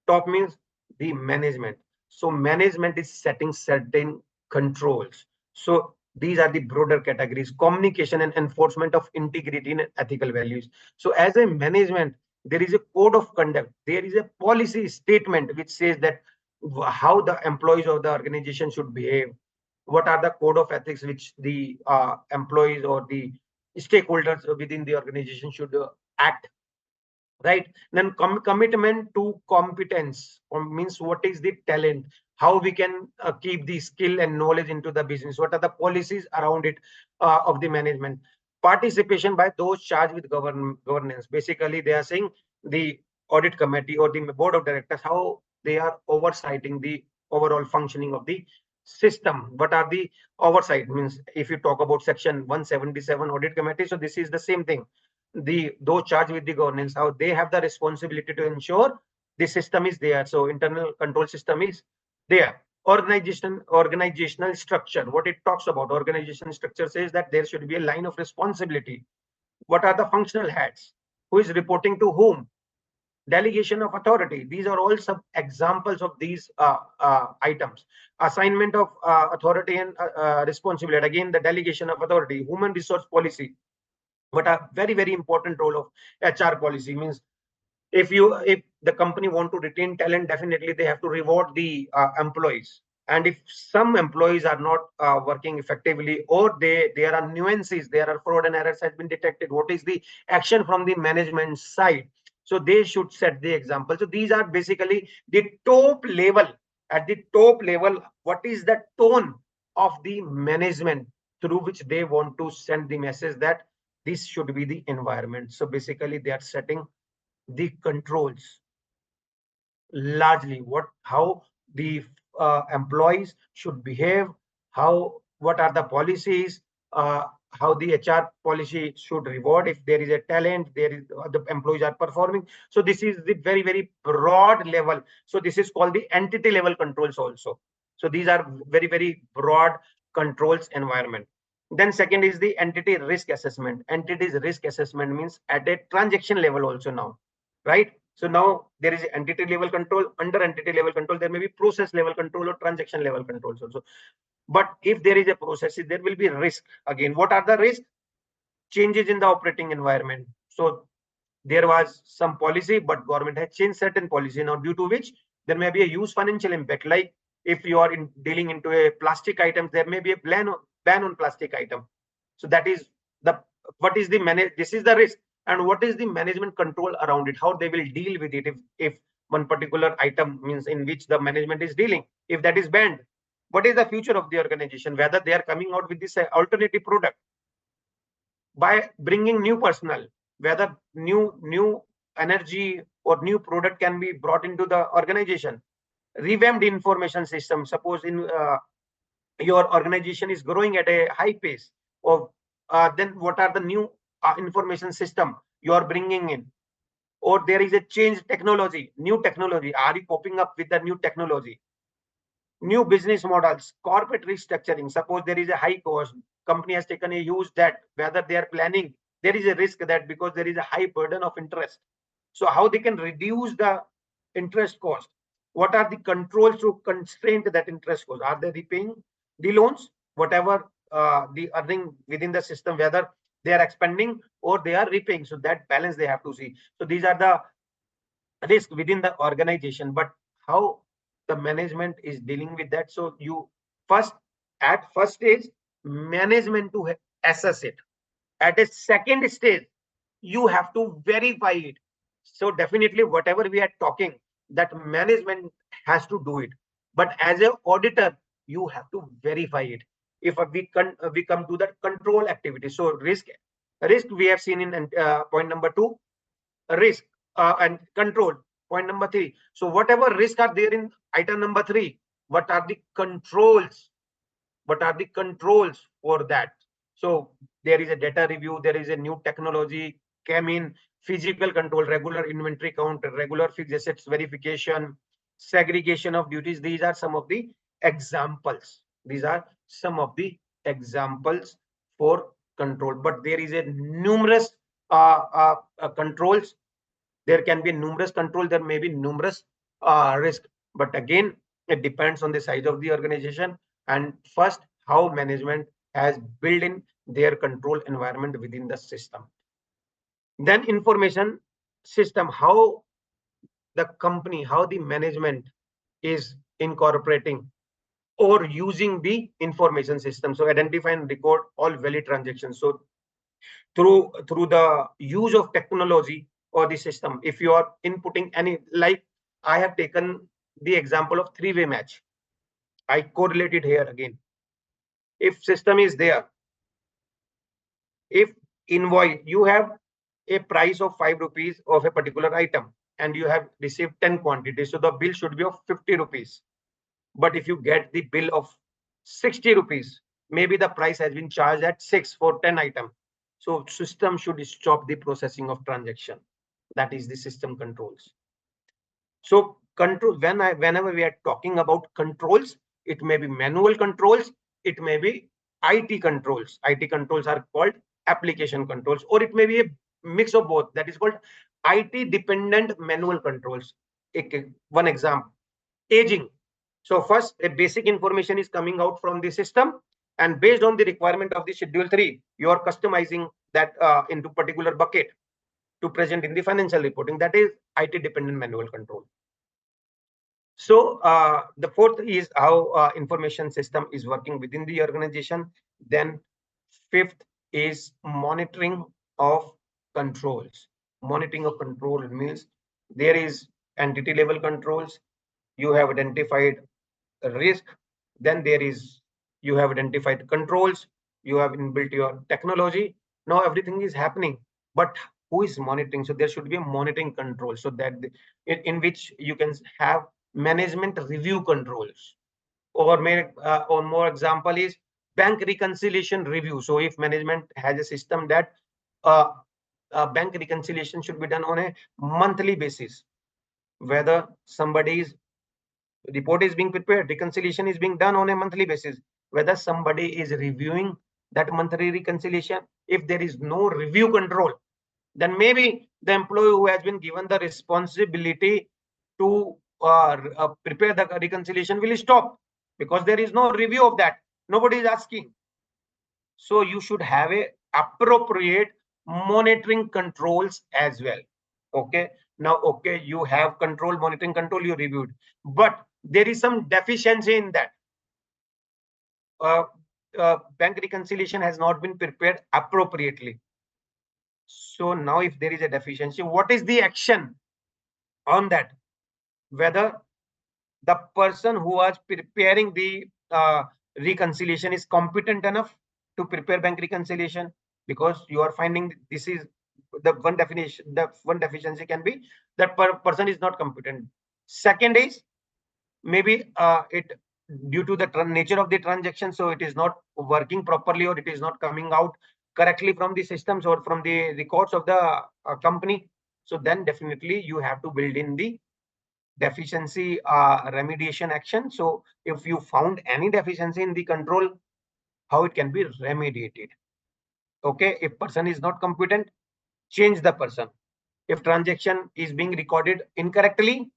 Top means the management. So management is setting certain controls. So these are the broader categories: communication and enforcement of integrity and ethical values. So as a management, there is a code of conduct. There is a policy statement which says that how the employees of the organization should behave. What are the code of ethics which the employees or the stakeholders within the organization should act, right? Then commitment to competence means what is the talent, how we can keep the skill and knowledge into the business, what are the policies around it of the management. Participation by those charged with governance. Basically, they are saying the audit committee or the board of directors, how they are oversighting the overall functioning of the system. What are the oversight means? If you talk about section 177 audit committee, so this is the same thing. Those charged with the governance, how they have the responsibility to ensure the system is there. So internal control system is there. Organizational structure. What it talks about, organizational structure says that there should be a line of responsibility. What are the functional heads? Who is reporting to whom? Delegation of authority. These are all some examples of these items. Assignment of authority and responsibility. Again, the delegation of authority. Human resource policy. What a very, very important role of HR policy means, if the company want to retain talent, definitely they have to reward the employees. And if some employees are not working effectively, or there are nuances, there are fraud and errors has been detected, what is the action from the management side? So they should set the example. So these are basically the top level. At the top level, what is the tone of the management through which they want to send the message that this should be the environment. So basically, they are setting the controls largely, how the employees should behave, what are the policies, how the HR policy should reward if there is a talent, the employees are performing. So this is the very, very broad level. So this is called the entity level controls also. So these are very broad controls environment. Then second is the entity risk assessment. Entities risk assessment means at a transaction level also now, right? So now there is entity level control. Under entity level control, there may be process level control or transaction level controls also. But if there is a process, there will be risk. Again, what are the risks? Changes in the operating environment. So there was some policy, but government has changed certain policy now, due to which there may be a huge financial impact. Like if you are dealing into a plastic items, there may be a ban on plastic item. So that is the what is the manage. This is the risk, and what is the management control around it? How they will deal with it if one particular item means in which the management is dealing, if that is banned. What is the future of the organization? Whether they are coming out with this alternative product by bringing new personnel, whether new energy or new product can be brought into the organization. Revamped information system. Suppose in your organization is growing at a high pace, or then what are the new information system you are bringing in? Or there is a change technology, new technology. Are you coping up with the new technology? New business models, corporate restructuring. Suppose there is a high cost, company has taken a huge debt, whether they are planning, there is a risk that because there is a high burden of interest. So how they can reduce the interest cost? What are the controls to constrain that interest cost? Are they repaying the loans, whatever the earning within the system, whether they are expanding or they are repaying? So that balance they have to see. So these are the risk within the organization, but how the management is dealing with that? So you at first stage, management to assess it. At a second stage, you have to verify it. So definitely whatever we are talking, that management has to do it, but as an auditor you have to verify it. If we come to the control activity, so risk we have seen in point number 2, risk and control, point number 3. So whatever risk are there in item number 3, what are the controls? What are the controls for that? So there is a data review, there is a new technology came in, physical control, regular inventory count, regular fixed assets verification, segregation of duties. These are some of the examples. These are some of the examples for control. But there is a numerous controls. There can be numerous control. There may be numerous risk. But again, it depends on the size of the organization, and first how management has built in their control environment within the system. Then information system, how the company, how the management is incorporating or using the information system. So identify and record all valid transactions. So through the use of technology or the system, if you are inputting any, like I have taken the example of three-way match, I correlate it here again. If system is there, if invoice, you have a price of 5 rupees of a particular item and you have received 10 quantities, so the bill should be of 50 rupees. But if you get the bill of 60 rupees, maybe the price has been charged at 6 for 10 items. So system should stop the processing of transaction. That is the system controls. So control, whenever we are talking about controls, it may be manual controls, it may be IT controls. IT controls are called application controls, or it may be a mix of both. That is called IT dependent manual controls. One example, aging. So first, a basic information is coming out from the system, and based on the requirement of the schedule 3, you are customizing that into particular bucket to present in the financial reporting. That is IT dependent manual control. So the fourth is how information system is working within the organization. Then fifth is monitoring of controls. Monitoring of control means there is entity level controls. You have identified risk. Then there is, you have identified controls. You have inbuilt your technology. Now everything is happening, but who is monitoring? So there should be a monitoring control, so that in which you can have management review controls. Or more example is bank reconciliation review. So if management has a system that bank reconciliation should be done on a monthly basis, whether somebody is report is being prepared, reconciliation is being done on a monthly basis. Whether somebody is reviewing that monthly reconciliation, if there is no review control, then maybe the employee who has been given the responsibility to prepare the reconciliation will stop, because there is no review of that. Nobody is asking. So you should have a appropriate monitoring controls as well. Okay. Now, okay, you have control, monitoring control, you reviewed, but there is some deficiency in that. Bank reconciliation has not been prepared appropriately. So now if there is a deficiency, what is the action on that? Whether the person who was preparing the reconciliation is competent enough to prepare bank reconciliation, because you are finding this is the one definition, the one deficiency can be that person is not competent. Second is maybe it due to the nature of the transaction, so it is not working properly, or it is not coming out correctly from the systems or from the records of the company. So then definitely you have to build in the deficiency remediation action. So if you found any deficiency in the control, how it can be remediated. Okay, if person is not competent, change the person. If transaction is being recorded incorrectly,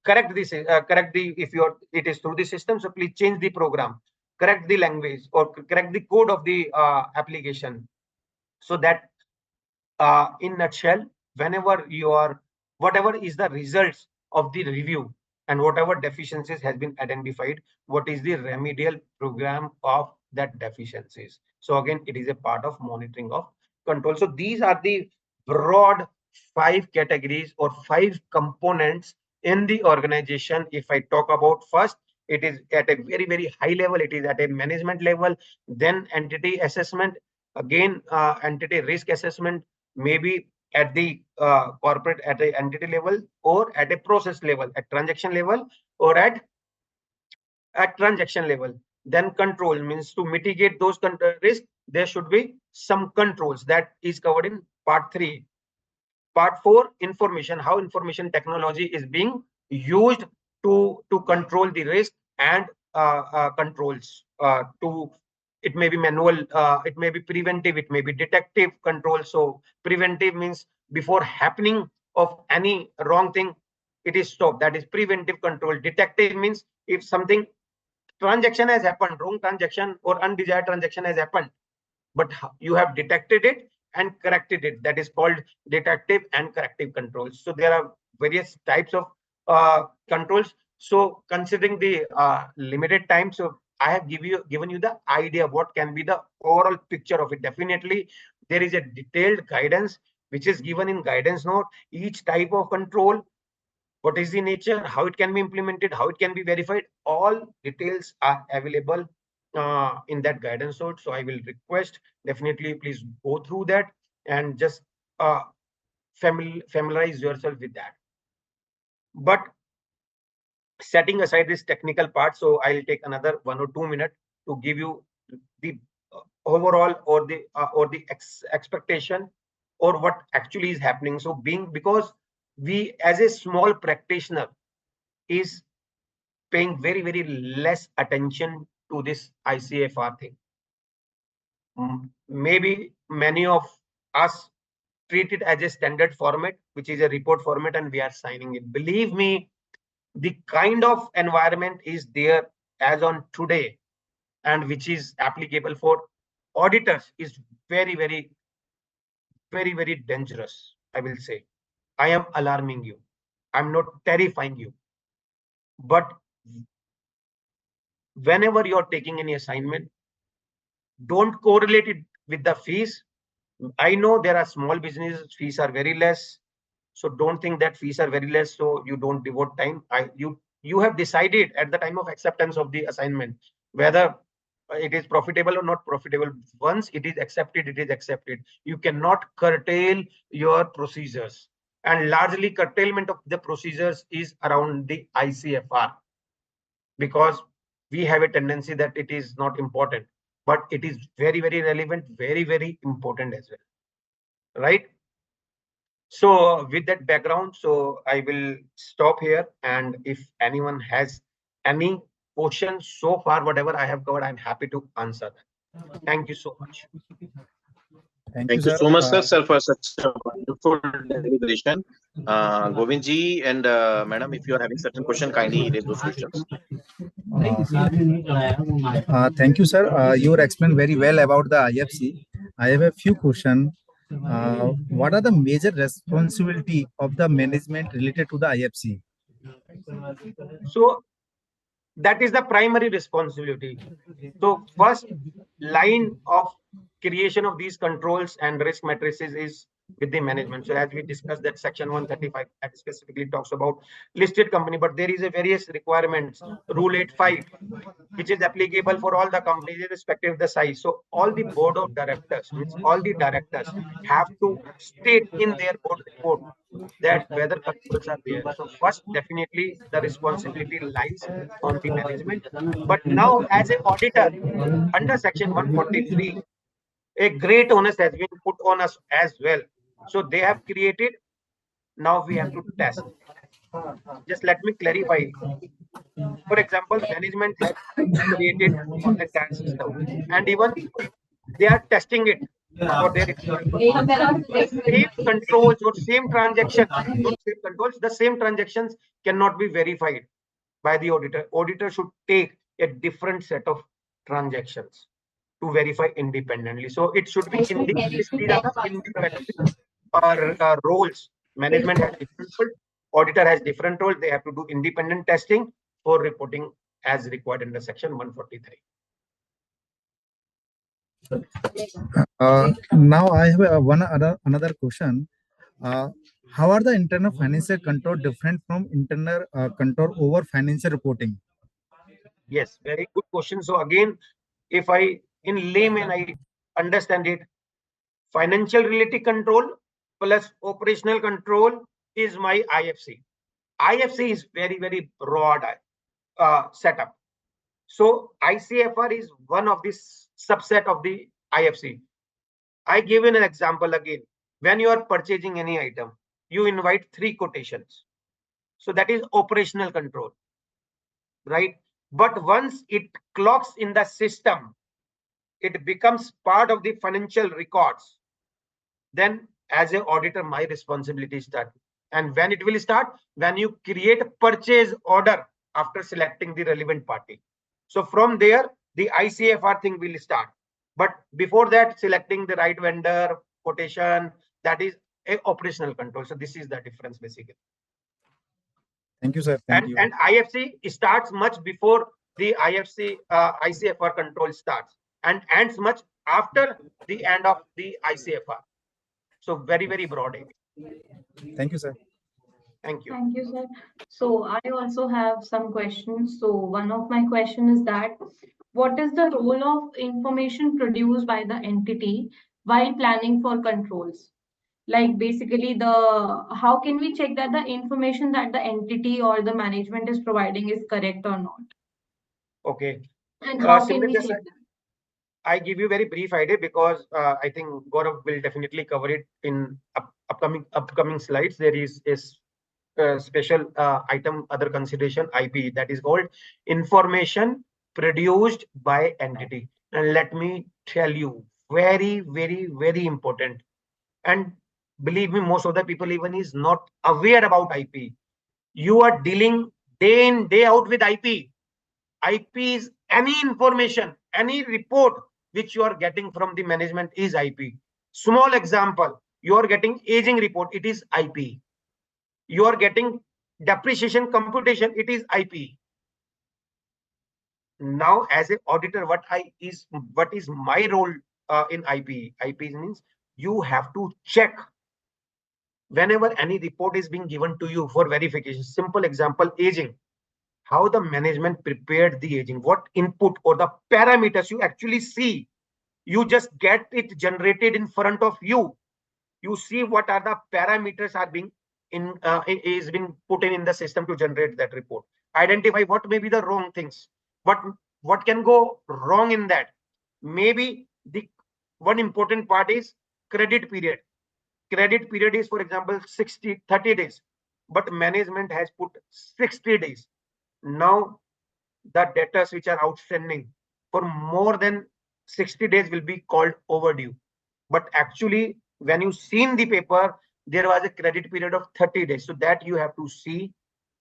correct this, correct the, if it is through the system, so please change the program, correct the language, or correct the code of the application. So that in nutshell, whenever you are, whatever is the results of the review and whatever deficiencies has been identified, what is the remedial program of that deficiencies. So again, it is a part of monitoring of control. So these are the broad 5 categories or 5 components in the organization. If I talk about first, it is at a very, very high level, it is at a management level, then entity assessment, again entity risk assessment, maybe at the corporate, at the entity level, or at a process level, at transaction level, or at transaction level. Then control means to mitigate those risks, there should be some controls that is covered in part 3. Part 4, information, how information technology is being used to control the risk and controls to, it may be manual, it may be preventive, it may be detective control. So preventive means before happening of any wrong thing, it is stopped, that is preventive control. Detective means if something transaction has happened, wrong transaction or undesired transaction has happened, but you have detected it and corrected it, that is called detective and corrective controls. So there are various types of controls. So considering the limited time, so I have given you the idea of what can be the overall picture of it. Definitely there is a detailed guidance which is given in guidance note, each type of control, what is the nature, how it can be implemented, how it can be verified, all details are available in that guidance note. So I will request, definitely please go through that and just uh, familiarize yourself with that. But setting aside this technical part, so I'll take another 1 or 2 minutes to give you the overall or the expectation or what actually is happening. So because we as a small practitioner is paying very, very less attention to this ICFR thing. Maybe many of us treat it as a standard format, which is a report format, and we are signing it. Believe me, the kind of environment is there as on today, and which is applicable for auditors, is very, very, very, very dangerous. I will say, I am alarming you. I'm not terrifying you. But whenever you're taking any assignment, don't correlate it with the fees. I know there are small businesses, fees are very less. So don't think that fees are very less, so you don't devote time. You have decided at the time of acceptance of the assignment whether it is profitable or not profitable. Once it is accepted, it is accepted. You cannot curtail your procedures. And largely curtailment of the procedures is around the ICFR, because we have a tendency that it is not important, but it is very, very relevant, very, very important as well, right? So with that background, so I will stop here. And if anyone has any questions so far, whatever I have covered, I'm happy to answer that. Thank you so much. Thank you, Thank you sir. so much, sir, for such a wonderful deliberation. Govind ji and madam, if you are having certain question, kindly raise those questions. Thank you, sir. You explained very well about the IFC. I have a few questions. What are the major responsibility of the management related to the IFC? So that is the primary responsibility. So first line of creation of these controls and risk matrices is with the management. So as we discussed that section 135 that specifically talks about listed company, but there is a various requirements, rule 85, which is applicable for all the companies irrespective of the size. So all the board of directors, means all the directors have to state in their board report that whether controls are there. So first, definitely the responsibility lies on the management. But now as an auditor, under section 143, a great onus has been put on us as well. So they have created, now we have to test. Just let me clarify. For example, management has created an entire system, and even they are testing it for their employees. The same controls or same transactions, not same controls, the same transactions cannot be verified by the auditor. Auditor should take a different set of transactions to verify independently. So it should be independent roles. Management has different roles, auditor has different roles. They have to do independent testing for reporting as required under section 143. Now I have another question. Uh, how are the internal financial control different from internal control over financial reporting? Yes, very good question. So again, if I in layman I understand it, financial related control plus operational control is my IFC. IFC is very broad setup. So ICFR is one of this subset of the IFC. I give you an example again. When you are purchasing any item, you invite 3 quotations. So that is operational control, right? But once it clocks in the system, it becomes part of the financial records. Then as an auditor, my responsibility starts. And when it will start? When you create a purchase order after selecting the relevant party. So from there, the ICFR thing will start. But before that, selecting the right vendor, quotation, that is a operational control. So this is the difference basically. Thank you, sir. Thank you. And IFC starts much before the ICFR control starts and ends much after the end of the ICFR. So very broad area. Thank you, sir. Thank you. Thank you, sir. So I also have some questions. So one of my question is that what is the role of information produced by the entity while planning for controls? Like basically how can we check that the information that the entity or the management is providing is correct or not? Okay. And how can we Simrita check sir, that? I give you very brief idea because I think Gaurav will definitely cover it in upcoming slides. There is a special item under consideration IP that is called information produced by entity. And let me tell you, very important. And believe me, most of the people even is not aware about IP. You are dealing day in day out with IP. IP is any information, any report which you are getting from the management is IP. Small example, you are getting aging report, it is IP. You are getting depreciation computation, it is IP. Now as an auditor, what is my role in IP? IP means you have to check whenever any report is being given to you for verification. Simple example, aging. How the management prepared the aging, what input or the parameters you actually see. You just get it generated in front of you. You see what are the parameters are being is being put in the system to generate that report. Identify what may be the wrong things. What can go wrong in that? Maybe the one important part is credit period. credit period is, for example, 30 days, but management has put 60 days. Now the debtors which are outstanding for more than 60 days will be called overdue. But actually, when you seen the paper, there was a credit period of 30 days. So that you have to see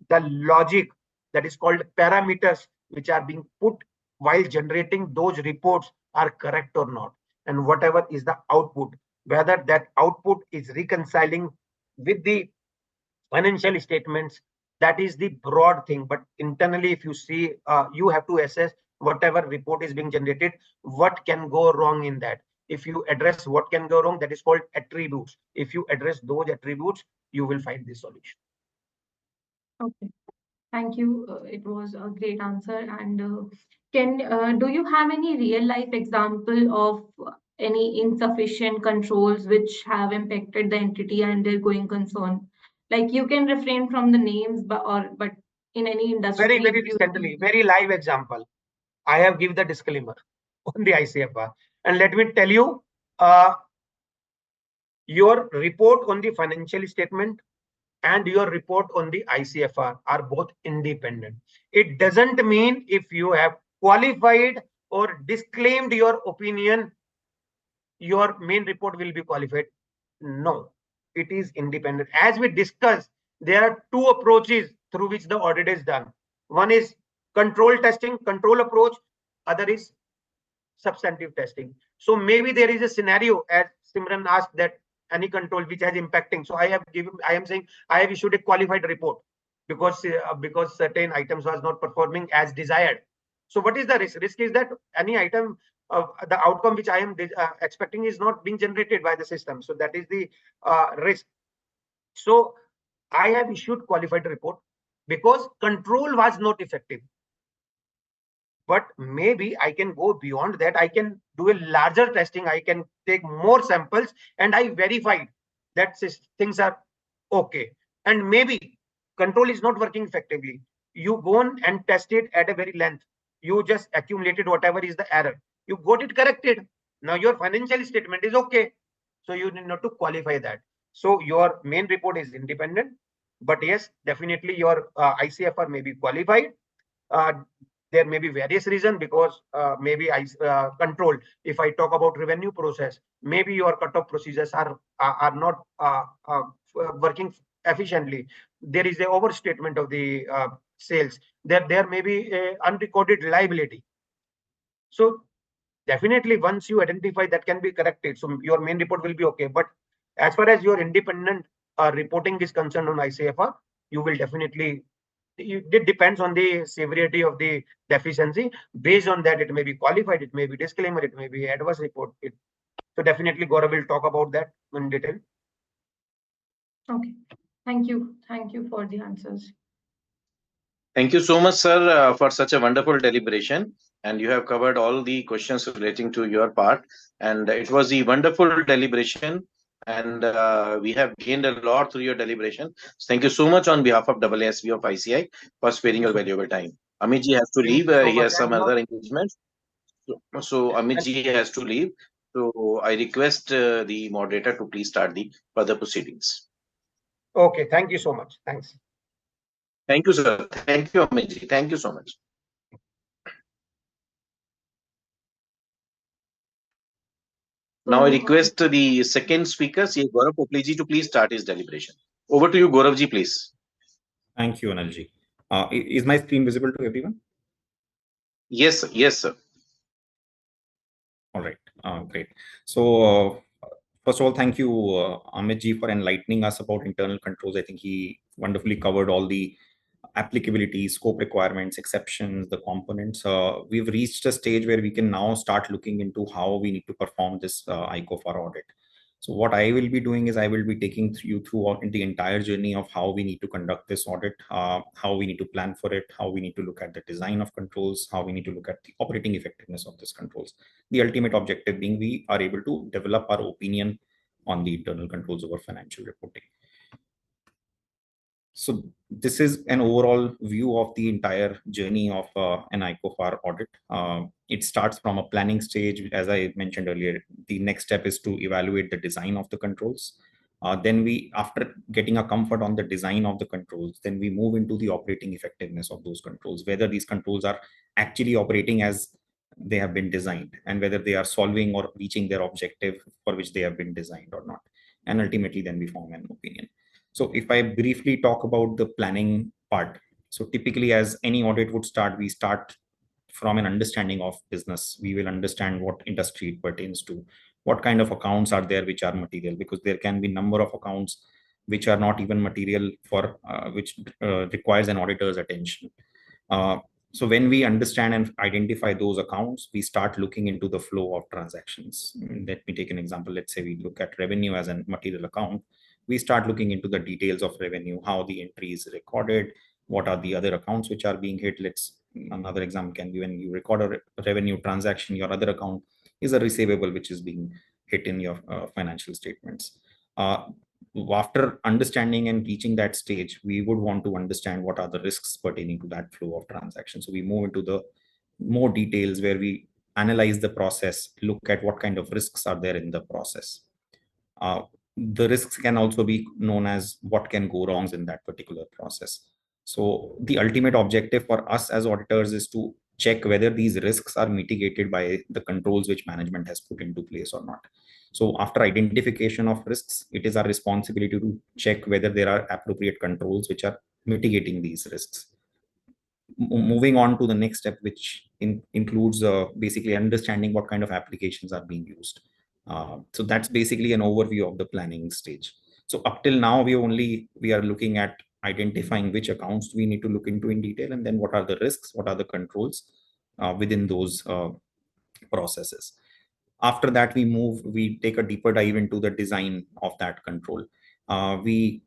the logic, that is called parameters, which are being put while generating those reports are correct or not. And whatever is the output, whether that output is reconciling with the financial statements, that is the broad thing. But internally, if you see, you have to assess whatever report is being generated, what can go wrong in that. If you address what can go wrong, that is called attributes. If you address those attributes, you will find the solution. Okay. Thank you. It was a great answer. And do you have any real life example of any insufficient controls which have impacted the entity and their going concern? Like you can refrain from the names, but in any industry. Very recently, very live example. I have given the disclaimer on the ICFR, and let me tell you, your report on the financial statement and your report on the ICFR are both independent. It doesn't mean if you have qualified or disclaimed your opinion, your main report will be qualified. No, it is independent. As we discussed, there are two approaches through which the audit is done. One is control testing, control approach. Other is substantive testing. So maybe there is a scenario, as Simran asked, that any control which has impacting. So I am saying I have issued a qualified report because certain items was not performing as desired. So what is the risk? Risk is that any item, the outcome which I am expecting is not being generated by the system. So that is the risk. So I have issued qualified report because control was not effective. But maybe I can go beyond that. I can do a larger testing. I can take more samples and I verified that things are okay. And maybe control is not working effectively. You go on and test it at a very length. You just accumulated whatever is the error. You got it corrected. Now your financial statement is okay. So you need not to qualify that. So your main report is independent. But yes, definitely your ICFR may be qualified. There may be various reasons, because maybe I control. If I talk about revenue process, maybe your cutoff procedures are not working efficiently. There is a overstatement of the sales. There may be a unrecorded liability. So definitely, once you identify, that can be corrected. So your main report will be okay. But as far as your independent reporting is concerned on ICFR, you will definitely, it depends on the severity of the deficiency. Based on that, it may be qualified, it may be disclaimer, it may be adverse report. So definitely Gaurav will talk about that in detail. Okay. Thank you. Thank you for the answers. Thank you so much, sir, for such a wonderful deliberation. And you have covered all the questions relating to your part. And it was a wonderful deliberation. And we have gained a lot through your deliberation. So thank you so much on behalf of AASB of ICI for sparing your valuable time. Amit ji has to leave. He has some other engagements. So Amit ji has to leave. So I request the moderator to please start the further proceedings. Okay, thank you so much. Thanks. Thank you, sir. Thank you, Amit ji. Thank you so much. Now I request the second speaker, C. Gaurav Popliji, to please start his deliberation. Over to you, Gaurav ji, please. Thank you, Anilji. Is my screen visible to everyone? Yes, sir. Yes, sir. All right, great. So first of all, thank you, Amit ji, for enlightening us about internal controls. I think he wonderfully covered all the applicability, scope requirements, exceptions, the components. We've reached a stage where we can now start looking into how we need to perform this ICFR audit. So what I will be doing is I will be taking you through the entire journey of how we need to conduct this audit, how we need to plan for it, how we need to look at the design of controls, how we need to look at the operating effectiveness of these controls. The ultimate objective being we are able to develop our opinion on the internal controls over financial reporting. So this is an overall view of the entire journey of an ICFR audit. It starts from a planning stage. As I mentioned earlier, the next step is to evaluate the design of the controls. Then we, after getting a comfort on the design of the controls, then we move into the operating effectiveness of those controls, whether these controls are actually operating as they have been designed, and whether they are solving or reaching their objective for which they have been designed or not. And ultimately, then we form an opinion. So if I briefly talk about the planning part, so typically as any audit would start, we start from an understanding of business. We will understand what industry it pertains to, what kind of accounts are there which are material, because there can be number of accounts which are not even material for which requires an auditor's attention. uh, so when we understand and identify those accounts, we start looking into the flow of transactions. Let me take an example. Let's say we look at revenue as a material account. We start looking into the details of revenue, how the entry is recorded, what are the other accounts which are being hit. Another example can be when you record a revenue transaction, your other account is a receivable which is being hit in your financial statements. After understanding and reaching that stage, we would want to understand what are the risks pertaining to that flow of transactions. So we move into the more details where we analyze the process, look at what kind of risks are there in the process. The risks can also be known as what can go wrongs in that particular process. So the ultimate objective for us as auditors is to check whether these risks are mitigated by the controls which management has put into place or not. So after identification of risks, it is our responsibility to check whether there are appropriate controls which are mitigating these risks. Moving on to the next step, which includes basically understanding what kind of applications are being used. So that's basically an overview of the planning stage. So up till now, we are looking at identifying which accounts we need to look into in detail, and then what are the risks, what are the controls within those processes. After that, we take a deeper dive into the design of that control. We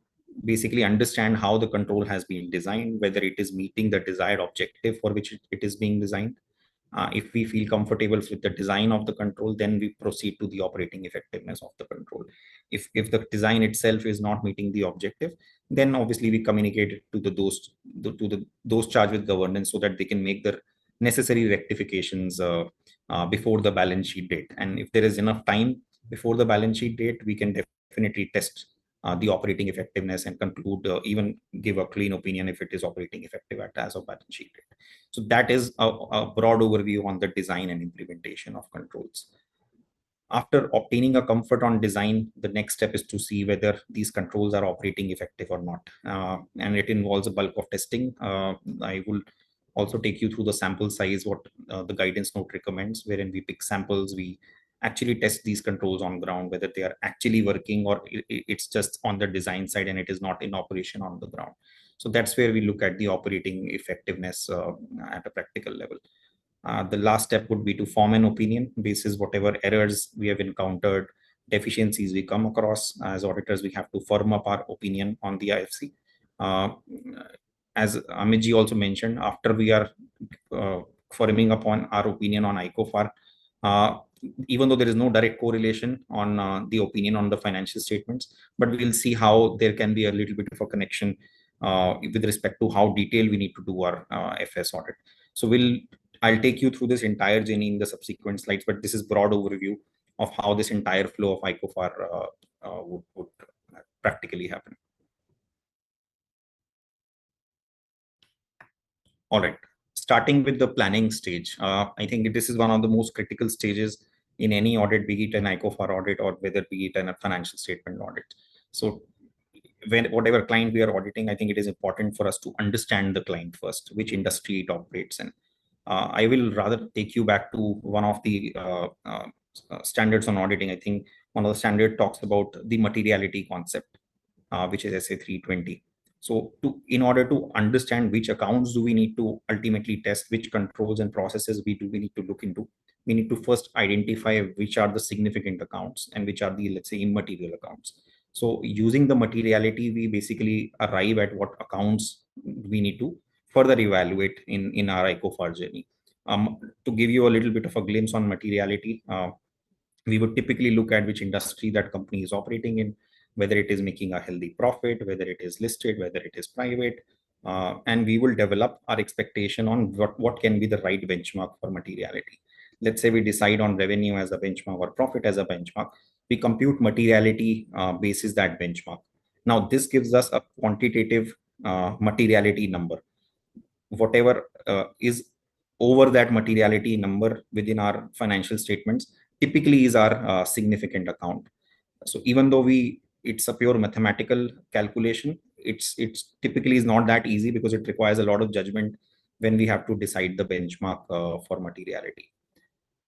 basically understand how the control has been designed, whether it is meeting the desired objective for which it is being designed. If we feel comfortable with the design of the control, then we proceed to the operating effectiveness of the control. If the design itself is not meeting the objective, then obviously we communicate it to those charged with governance so that they can make the necessary rectifications before the balance sheet date. And if there is enough time before the balance sheet date, we can definitely test the operating effectiveness and conclude, even give a clean opinion if it is operating effective as of balance sheet date. So that is a broad overview on the design and implementation of controls. After obtaining a comfort on design, the next step is to see whether these controls are operating effective or not. And it involves a bulk of testing. I will also take you through the sample size, what the guidance note recommends, wherein we pick samples, we actually test these controls on ground, whether they are actually working or it's just on the design side and it is not in operation on the ground. So that's where we look at the operating effectiveness at a practical level. The last step would be to form an opinion basis whatever errors we have encountered, deficiencies we come across. As auditors, we have to firm up our opinion on the IFC. As Amitji also mentioned, after we are firming upon our opinion on ICFR, even though there is no direct correlation on the opinion on the financial statements, but we'll see how there can be a little bit of a connection with respect to how detailed we need to do our FS audit. So I'll take you through this entire journey in the subsequent slides, but this is broad overview of how this entire flow of ICFR would practically happen. All right, starting with the planning stage. I think this is one of the most critical stages in any audit, be it an ICFR audit or whether be it a financial statement audit. So whatever client we are auditing, I think it is important for us to understand the client first, which industry it operates in. I will rather take you back to one of the standards on auditing. I think one of the standard talks about the materiality concept, which is SA 320. So in order to understand which accounts do we need to ultimately test, which controls and processes we need to look into, we need to first identify which are the significant accounts and which are the, let's say, immaterial accounts. So using the materiality, we basically arrive at what accounts we need to further evaluate in our ICFR journey. To give you a little bit of a glimpse on materiality, we would typically look at which industry that company is operating in, whether it is making a healthy profit, whether it is listed, whether it is private, and we will develop our expectation on what can be the right benchmark for materiality. let's say we decide on revenue as a benchmark or profit as a benchmark, we compute materiality basis that benchmark. Now this gives us a quantitative materiality number. Whatever is over that materiality number within our financial statements typically is our significant account. So even though it's a pure mathematical calculation, it's typically is not that easy because it requires a lot of judgment when we have to decide the benchmark for materiality.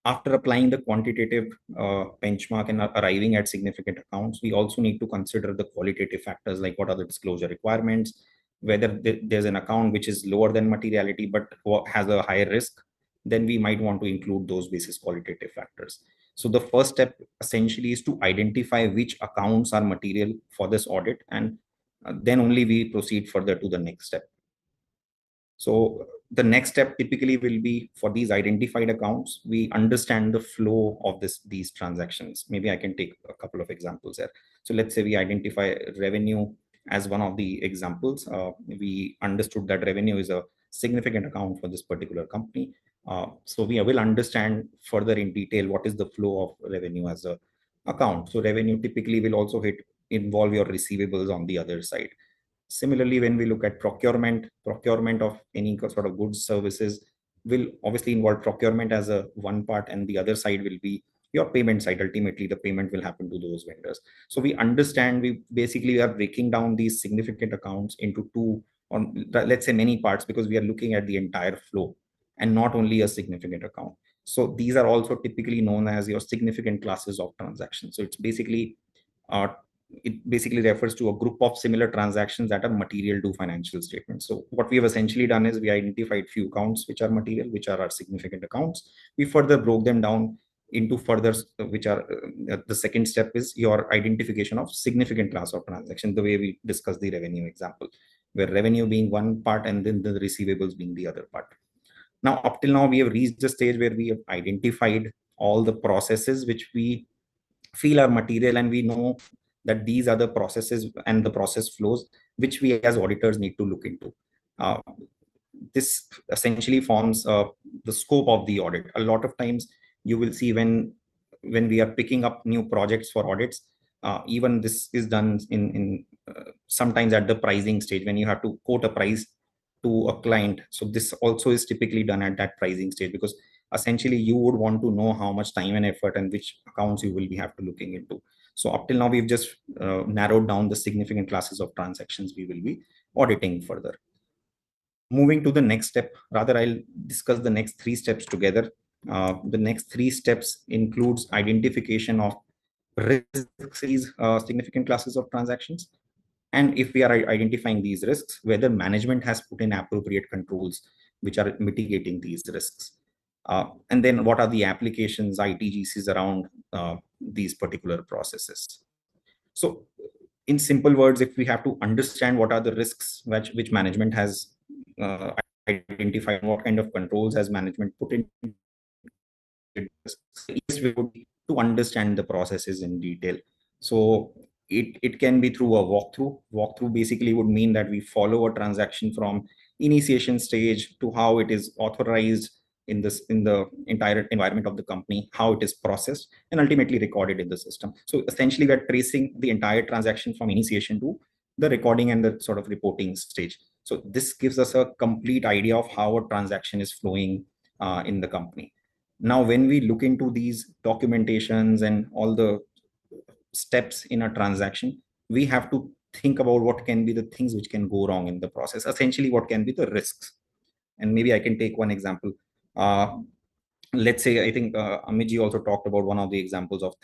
After applying the quantitative benchmark and arriving at significant accounts, we also need to consider the qualitative factors like what are the disclosure requirements, whether there's an account which is lower than materiality but has a higher risk, then we might want to include those basis qualitative factors. So the first step essentially is to identify which accounts are material for this audit, and then only we proceed further to the next step. So the next step typically will be for these identified accounts, we understand the flow of these transactions. Maybe I can take a couple of examples here. So let's say we identify revenue as one of the examples. We understood that revenue is a significant account for this particular company. So we will understand further in detail what is the flow of revenue as a account. So revenue typically will also involve your receivables on the other side. Similarly, when we look at procurement of any sort of goods, services will obviously involve procurement as a one part, and the other side will be your payment side. Ultimately, the payment will happen to those vendors. So we understand, we basically are breaking down these significant accounts into two, or let's say many parts, because we are looking at the entire flow and not only a significant account. So these are also typically known as your significant classes of transactions. So it's basically it basically refers to a group of similar transactions that are material to financial statements. So what we have essentially done is we identified few accounts which are material, which are our significant accounts. We further broke them down into further, which are the second step is your identification of significant class of transaction, the way we discussed the revenue example, where revenue being one part and then the receivables being the other part. Now, up till now, we have reached the stage where we have identified all the processes which we feel are material, and we know that these are the processes and the process flows which we as auditors need to look into. This essentially forms the scope of the audit. A lot of times you will see when we are picking up new projects for audits, even this is done in sometimes at the pricing stage when you have to quote a price to a client. So this also is typically done at that pricing stage, because essentially you would want to know how much time and effort and which accounts you will be have to looking into. So up till now, we've just narrowed down the significant classes of transactions we will be auditing further. Moving to the next step, rather I'll discuss the next three steps together. The next three steps includes identification of risks, significant classes of transactions. And if we are identifying these risks, whether management has put in appropriate controls which are mitigating these risks. And then what are the applications, ITGCs around these particular processes. So in simple words, if we have to understand what are the risks which management has identified, what kind of controls has management put in, we would to understand the processes in detail. So it can be through a walkthrough. Walkthrough basically would mean that we follow a transaction from initiation stage to how it is authorized in the entire environment of the company, how it is processed and ultimately recorded in the system. So essentially we are tracing the entire transaction from initiation to the recording and the sort of reporting stage. So this gives us a complete idea of how a transaction is flowing in the company. Now, when we look into these documentations and all the steps in a transaction, we have to think about what can be the things which can go wrong in the process. Essentially, what can be the risks. And maybe I can take one example. Let's say, I think Amitji also talked about one of the examples of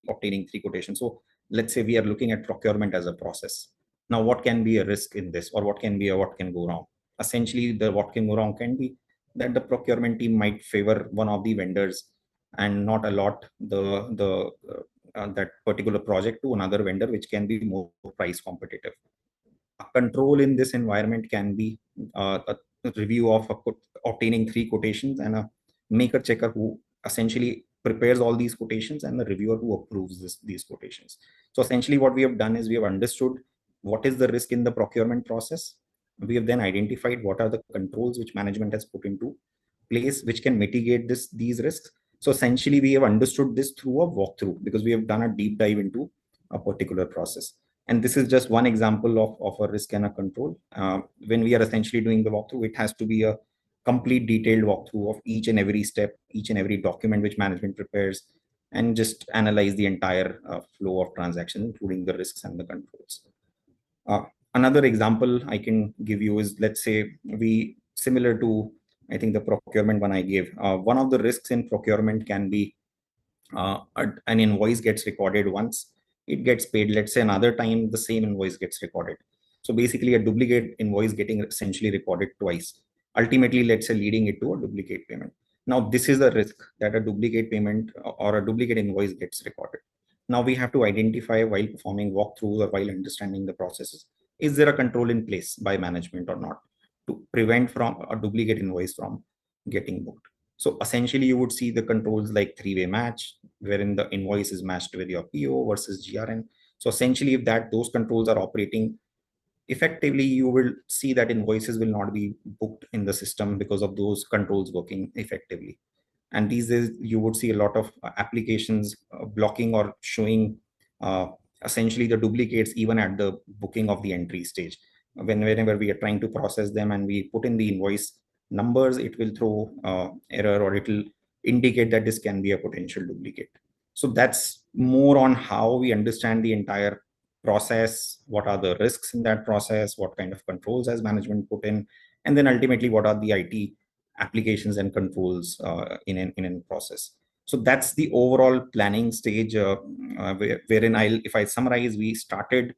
obtaining three quotations. So let's say we are looking at procurement as a process. Now, what can be a risk in this, or what can go wrong? Essentially, the what can go wrong can be that the procurement team might favor one of the vendors and not allot that particular project to another vendor, which can be more price competitive. A control in this environment can be a review of obtaining three quotations and a maker checker who essentially prepares all these quotations and the reviewer who approves these quotations. So essentially what we have done is we have understood what is the risk in the procurement process. We have then identified what are the controls which management has put into place which can mitigate these risks. So essentially, we have understood this through a walkthrough because we have done a deep dive into a particular process. And this is just one example of a risk and a control. When we are essentially doing the walkthrough, it has to be a complete detailed walkthrough of each and every step, each and every document which management prepares, and just analyze the entire flow of transactions, including the risks and the controls. Another example I can give you is, let's say we, similar to, I think the procurement one I gave, one of the risks in procurement can be an invoice gets recorded once, it gets paid, let's say another time the same invoice gets recorded. So basically a duplicate invoice getting essentially recorded twice, ultimately, let's say, leading it to a duplicate payment. Now this is a risk, that a duplicate payment or a duplicate invoice gets recorded. Now we have to identify, while performing walkthroughs or while understanding the processes, is there a control in place by management or not to prevent from a duplicate invoice from getting booked. So essentially, you would see the controls like three-way match, wherein the invoice is matched with your PO versus GRN. So essentially, if those controls are operating effectively, you will see that invoices will not be booked in the system because of those controls working effectively. And these days, you would see a lot of applications blocking or showing essentially the duplicates even at the booking of the entry stage. Whenever we are trying to process them and we put in the invoice numbers, it will throw error, or it will indicate that this can be a potential duplicate. So that's more on how we understand the entire process, what are the risks in that process, what kind of controls has management put in, and then ultimately what are the IT applications and controls in a process. So that's the overall planning stage, wherein if I summarize, we started,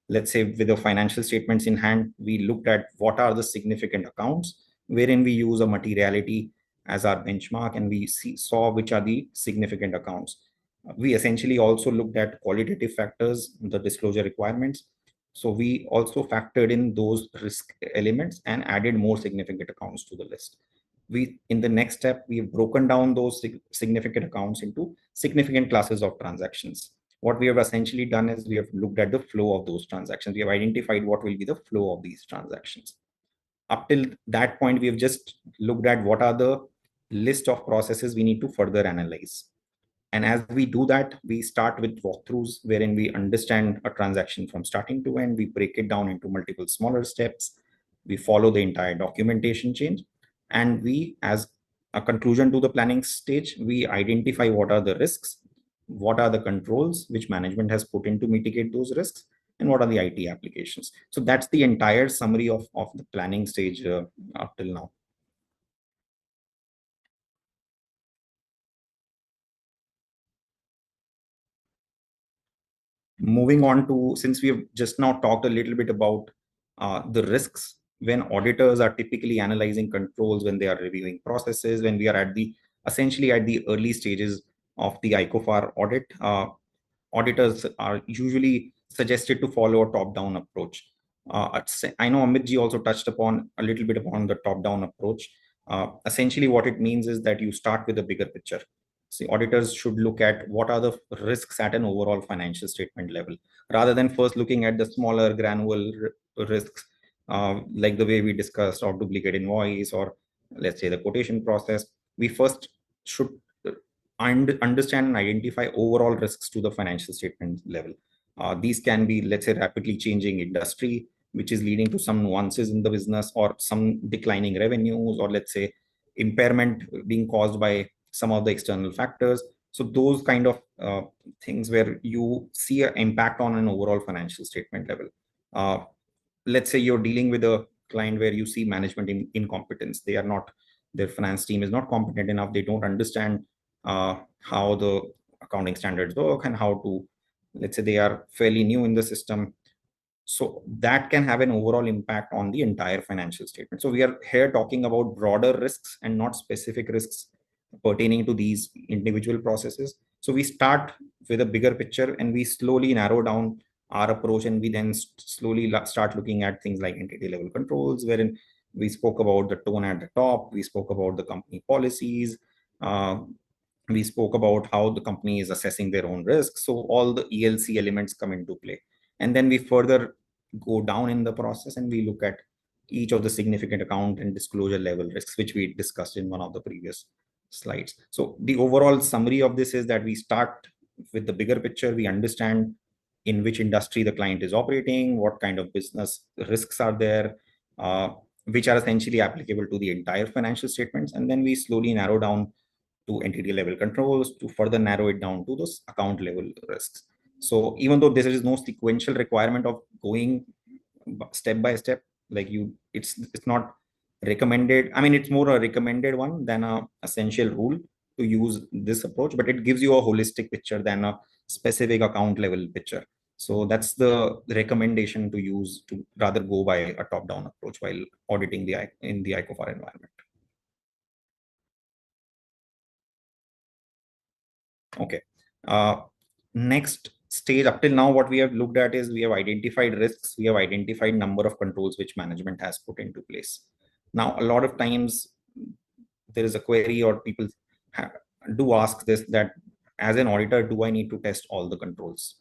let's say, with the financial statements in hand. We looked at what are the significant accounts, wherein we use a materiality as our benchmark, and we saw which are the significant accounts. We essentially also looked at qualitative factors, the disclosure requirements. So we also factored in those risk elements and added more significant accounts to the list. In the next step, we have broken down those significant accounts into significant classes of transactions. What we have essentially done is we have looked at the flow of those transactions. We have identified what will be the flow of these transactions. Up till that point, we have just looked at what are the list of processes we need to further analyze. And as we do that, we start with walkthroughs wherein we understand a transaction from starting to end. We break it down into multiple smaller steps. We follow the entire documentation change. And we, as a conclusion to the planning stage, we identify what are the risks, what are the controls which management has put in to mitigate those risks, and what are the IT applications. So that's the entire summary of the planning stage up till now. Moving on to, since we have just now talked a little bit about the risks when auditors are typically analyzing controls, when they are reviewing processes, when we are essentially at the early stages of the ICFR audit, auditors are usually suggested to follow a top-down approach. I know Amit ji also touched upon a little bit upon the top-down approach. Essentially, what it means is that you start with a bigger picture. See, auditors should look at what are the risks at an overall financial statement level, rather than first looking at the smaller granular risks, like the way we discussed, or duplicate invoice, or let's say the quotation process. We first should understand and identify overall risks to the financial statement level. These can be, let's say, rapidly changing industry, which is leading to some nuances in the business, or some declining revenues, or let's say impairment being caused by some of the external factors. So those kind of things where you see an impact on an overall financial statement level. Let's say you're dealing with a client where you see management incompetence. Their finance team is not competent enough. They don't understand how the accounting standards work, and how to, let's say, they are fairly new in the system. So that can have an overall impact on the entire financial statement. So we are here talking about broader risks and not specific risks pertaining to these individual processes. So we start with a bigger picture, and we slowly narrow down our approach, and we then slowly start looking at things like entity level controls, wherein we spoke about the tone at the top, we spoke about the company policies, we spoke about how the company is assessing their own risks. So all the ELC elements come into play. And then we further go down in the process, and we look at each of the significant account and disclosure level risks, which we discussed in one of the previous slides. So the overall summary of this is that we start with the bigger picture. We understand in which industry the client is operating, what kind of business risks are there, which are essentially applicable to the entire financial statements. And then we slowly narrow down to entity level controls to further narrow it down to those account level risks. So even though there is no sequential requirement of going step by step, like it's not recommended. I mean, it's more a recommended one than a essential rule to use this approach, but it gives you a holistic picture than a specific account level picture. So that's the recommendation to use, to rather go by a top-down approach while auditing in the ICFR environment. Okay. Next stage, up till now, what we have looked at is we have identified risks, we have identified number of controls which management has put into place. Now, a lot of times there is a query or people do ask this, that as an auditor, do I need to test all the controls?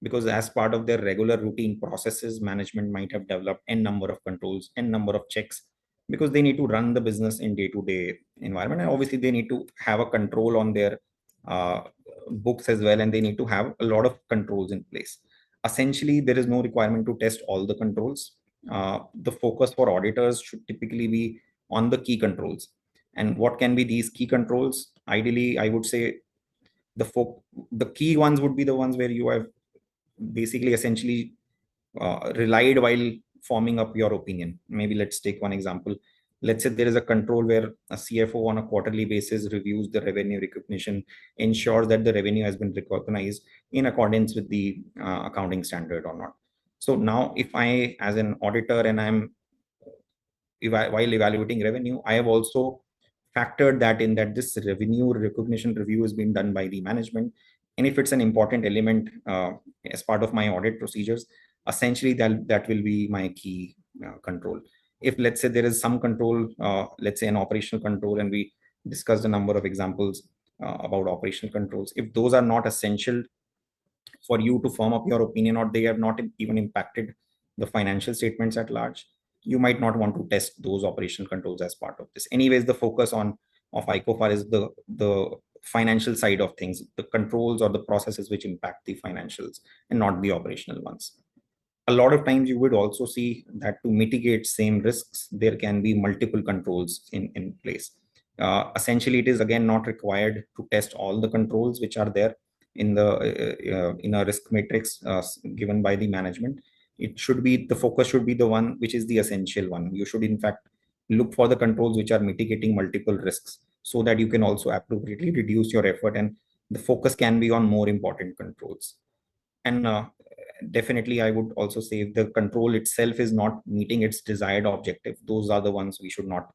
Because as part of their regular routine processes, management might have developed n number of controls, n number of checks, because they need to run the business in day-to-day environment. And obviously they need to have a control on their books as well, and they need to have a lot of controls in place. Essentially, there is no requirement to test all the controls. The focus for auditors should typically be on the key controls. And what can be these key controls? Ideally, I would say the key ones would be the ones where you have basically essentially relied while forming up your opinion. Maybe let's take one example. Let's say there is a control where a CFO on a quarterly basis reviews the revenue recognition, ensures that the revenue has been recognized in accordance with the accounting standard or not. So now if I, as an auditor, and while evaluating revenue, I have also factored that in, that this revenue recognition review is being done by the management. And if it's an important element as part of my audit procedures, essentially that will be my key control. If let's say there is some control, let's say an operational control, and we discussed a number of examples about operational controls, if those are not essential for you to form up your opinion, or they have not even impacted the financial statements at large, you might not want to test those operational controls as part of this. Anyways, the focus of ICFR is the financial side of things, the controls or the processes which impact the financials, and not the operational ones. A lot of times you would also see that to mitigate same risks, there can be multiple controls in place. Essentially, it is again not required to test all the controls which are there in a risk matrix given by the management. It should be, the focus should be the one which is the essential one. You should in fact look for the controls which are mitigating multiple risks, so that you can also appropriately reduce your effort, and the focus can be on more important controls. And definitely I would also say, if the control itself is not meeting its desired objective, those are the ones we should not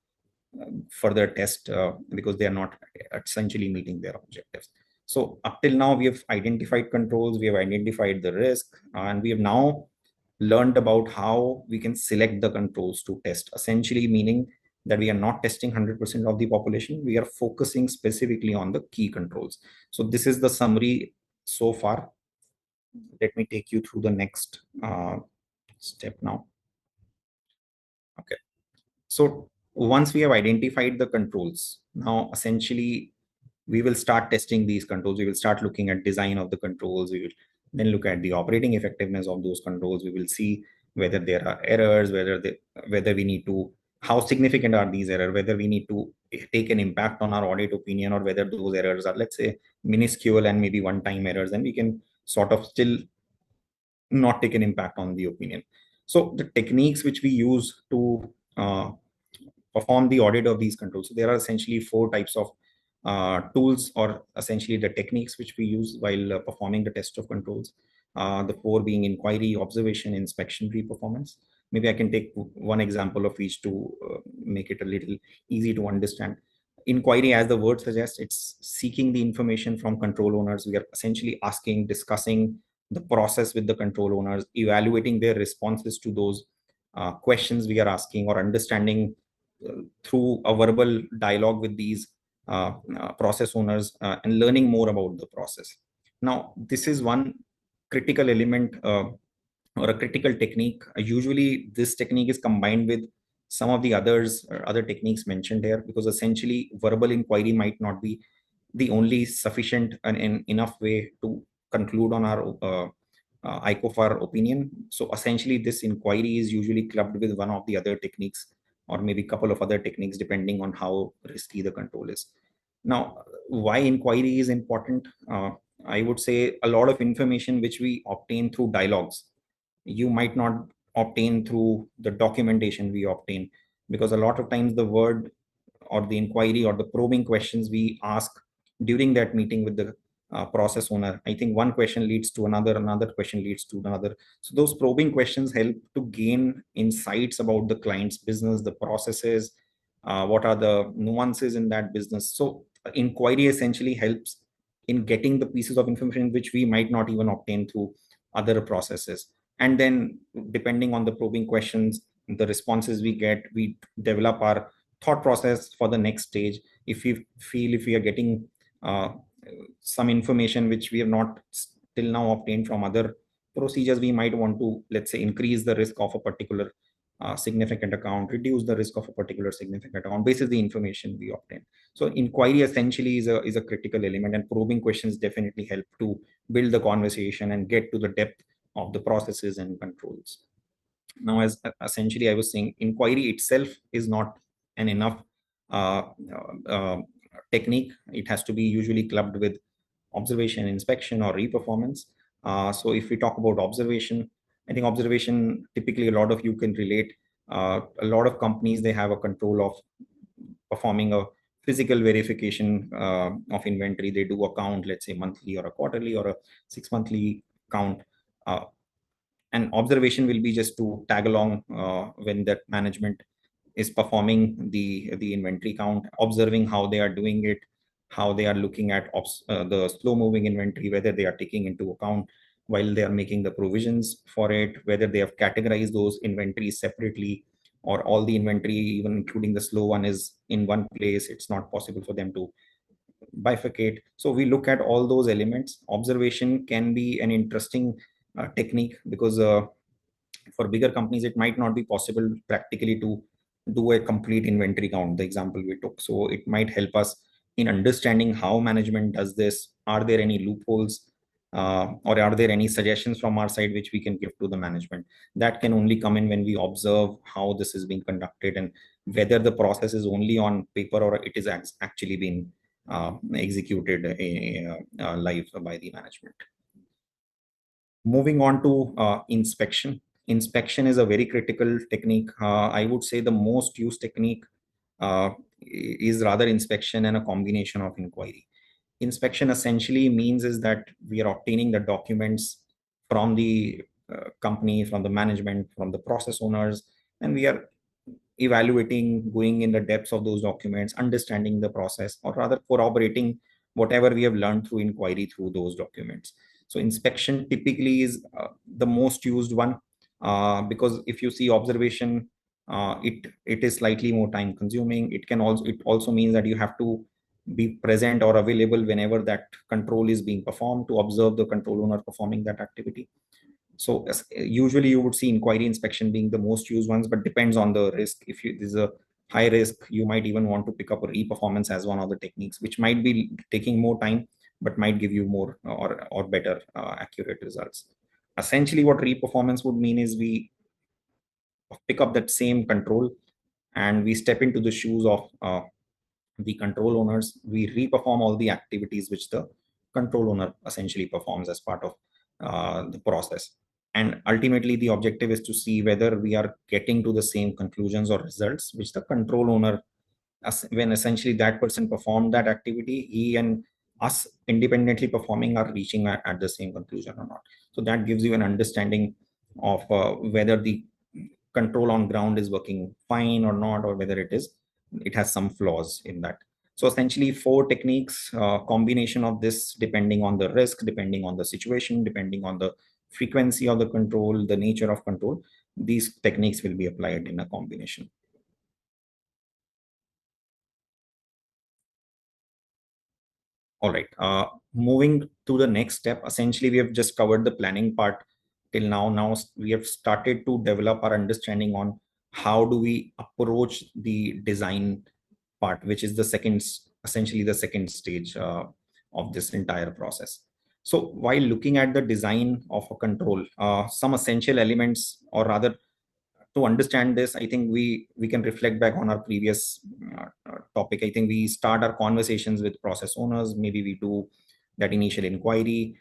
further test because they are not essentially meeting their objectives. So up till now, we have identified controls, we have identified the risk, and we have now learned about how we can select the controls to test, essentially meaning that we are not testing 100% of the population. We are focusing specifically on the key controls. So this is the summary so far. Let me take you through the next step now. Okay. So once we have identified the controls, now essentially we will start testing these controls. We will start looking at design of the controls. We will then look at the operating effectiveness of those controls. We will see whether there are errors, whether we need to, how significant are these errors, whether we need to take an impact on our audit opinion, or whether those errors are, let's say, minuscule and maybe one-time errors, and we can sort of still not take an impact on the opinion. So the techniques which we use to perform the audit of these controls, so there are essentially 4 types of tools, or essentially the techniques which we use while performing the test of controls. The 4 being inquiry, observation, inspection, re-performance. Maybe I can take one example of each to make it a little easy to understand. Inquiry, as the word suggests, it's seeking the information from control owners. We are essentially asking, discussing the process with the control owners, evaluating their responses to those questions we are asking, or understanding through a verbal dialogue with these process owners, and learning more about the process. Now, this is one critical element or a critical technique. Usually this technique is combined with some of the other techniques mentioned here, because essentially verbal inquiry might not be the only sufficient and enough way to conclude on our ICFR opinion. So essentially, this inquiry is usually clubbed with one of the other techniques, or maybe a couple of other techniques, depending on how risky the control is. Now, why inquiry is important? I would say a lot of information which we obtain through dialogues, you might not obtain through the documentation we obtain, because a lot of times the word or the inquiry or the probing questions we ask during that meeting with the process owner, I think one question leads to another question leads to another. So those probing questions help to gain insights about the client's business, the processes, what are the nuances in that business. So inquiry essentially helps in getting the pieces of information which we might not even obtain through other processes. And then depending on the probing questions, the responses we get, we develop our thought process for the next stage. If we feel if we are getting some information which we have not till now obtained from other procedures, we might want to, let's say, increase the risk of a particular significant account, reduce the risk of a particular significant account based on the information we obtain. So inquiry essentially is a critical element, and probing questions definitely help to build the conversation and get to the depth of the processes and controls. Now, as essentially I was saying, inquiry itself is not an enough uh, technique. It has to be usually clubbed with observation, inspection, or reperformance. So if we talk about observation, I think observation, typically a lot of you can relate. A lot of companies, they have a control of performing a physical verification of inventory. They do a count, let's say monthly or a quarterly or a 6-monthly count. And observation will be just to tag along when that management is performing the inventory count, observing how they are doing it, how they are looking at the slow moving inventory, whether they are taking into account while they are making the provisions for it, whether they have categorized those inventories separately, or all the inventory, even including the slow one, is in one place. It's not possible for them to bifurcate. So we look at all those elements. Observation can be an interesting technique, because for bigger companies, it might not be possible practically to do a complete inventory count, the example we took. So it might help us in understanding how management does this. Are there any loopholes, or are there any suggestions from our side which we can give to the management? That can only come in when we observe how this is being conducted, and whether the process is only on paper or it is actually being executed live by the management. Moving on to inspection. Inspection is a very critical technique. I would say the most used technique is rather inspection and a combination of inquiry. Inspection essentially means is that we are obtaining the documents from the company, from the management, from the process owners, and we are evaluating, going in the depths of those documents, understanding the process, or rather corroborating whatever we have learned through inquiry through those documents. So inspection typically is the most used one, because if you see observation, it is slightly more time consuming. It also means that you have to be present or available whenever that control is being performed to observe the control owner performing that activity. So usually you would see inquiry inspection being the most used ones, but depends on the risk. If there's a high risk, you might even want to pick up a reperformance as one of the techniques, which might be taking more time, but might give you more or better accurate results. Essentially, what reperformance would mean is we pick up that same control and we step into the shoes of the control owners. We reperform all the activities which the control owner essentially performs as part of the process. And ultimately, the objective is to see whether we are getting to the same conclusions or results which the control owner, when essentially that person performed that activity, he and us independently performing are reaching at the same conclusion or not. So that gives you an understanding of whether the control on ground is working fine or not, or whether it has some flaws in that. So essentially 4 techniques, combination of this, depending on the risk, depending on the situation, depending on the frequency of the control, the nature of control, these techniques will be applied in a combination. All right, moving to the next step. Essentially, we have just covered the planning part till now. Now we have started to develop our understanding on how do we approach the design part, which is essentially the second stage of this entire process. So while looking at the design of a control, some essential elements, or rather, to understand this, I think we can reflect back on our previous topic. I think we start our conversations with process owners. Maybe we do that initial inquiry.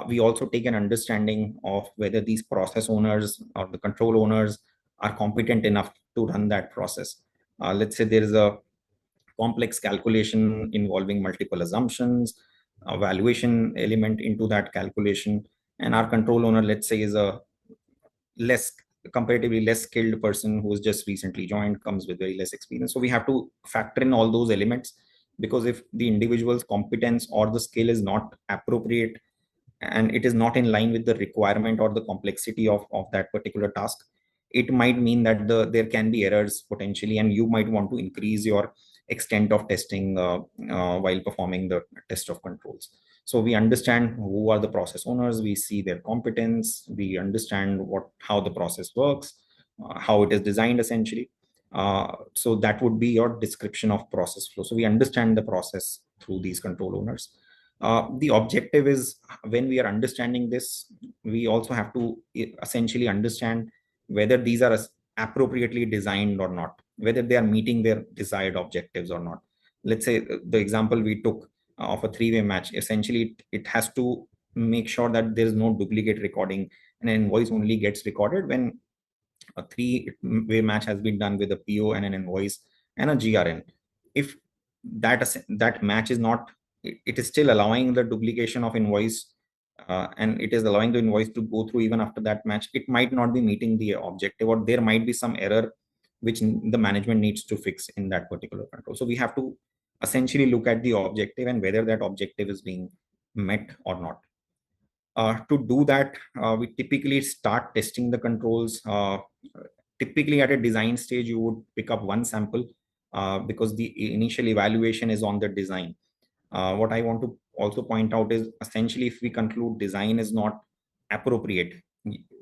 We also take an understanding of whether these process owners or the control owners are competent enough to run that process. Let's say there is a complex calculation involving multiple assumptions, a valuation element into that calculation, and our control owner, let's say, is a comparatively less skilled person who has just recently joined, comes with very less experience. So we have to factor in all those elements, because if the individual's competence or the skill is not appropriate and it is not in line with the requirement or the complexity of that particular task, it might mean that there can be errors potentially, and you might want to increase your extent of testing while performing the test of controls. So we understand who are the process owners, we see their competence, we understand how the process works, how it is designed essentially. So that would be your description of process flow. So we understand the process through these control owners. The objective is, when we are understanding this, we also have to essentially understand whether these are appropriately designed or not, whether they are meeting their desired objectives or not. Let's say the example we took of a three-way match, essentially it has to make sure that there is no duplicate recording, and an invoice only gets recorded when a three-way match has been done with a PO and an invoice and a GRN. If that match is not, it is still allowing the duplication of invoice, and it is allowing the invoice to go through even after that match, it might not be meeting the objective, or there might be some error which the management needs to fix in that particular control. So we have to essentially look at the objective and whether that objective is being met or not. To do that, we typically start testing the controls. Typically at a design stage, you would pick up one sample because the initial evaluation is on the design. What I want to also point out is, essentially, if we conclude design is not appropriate,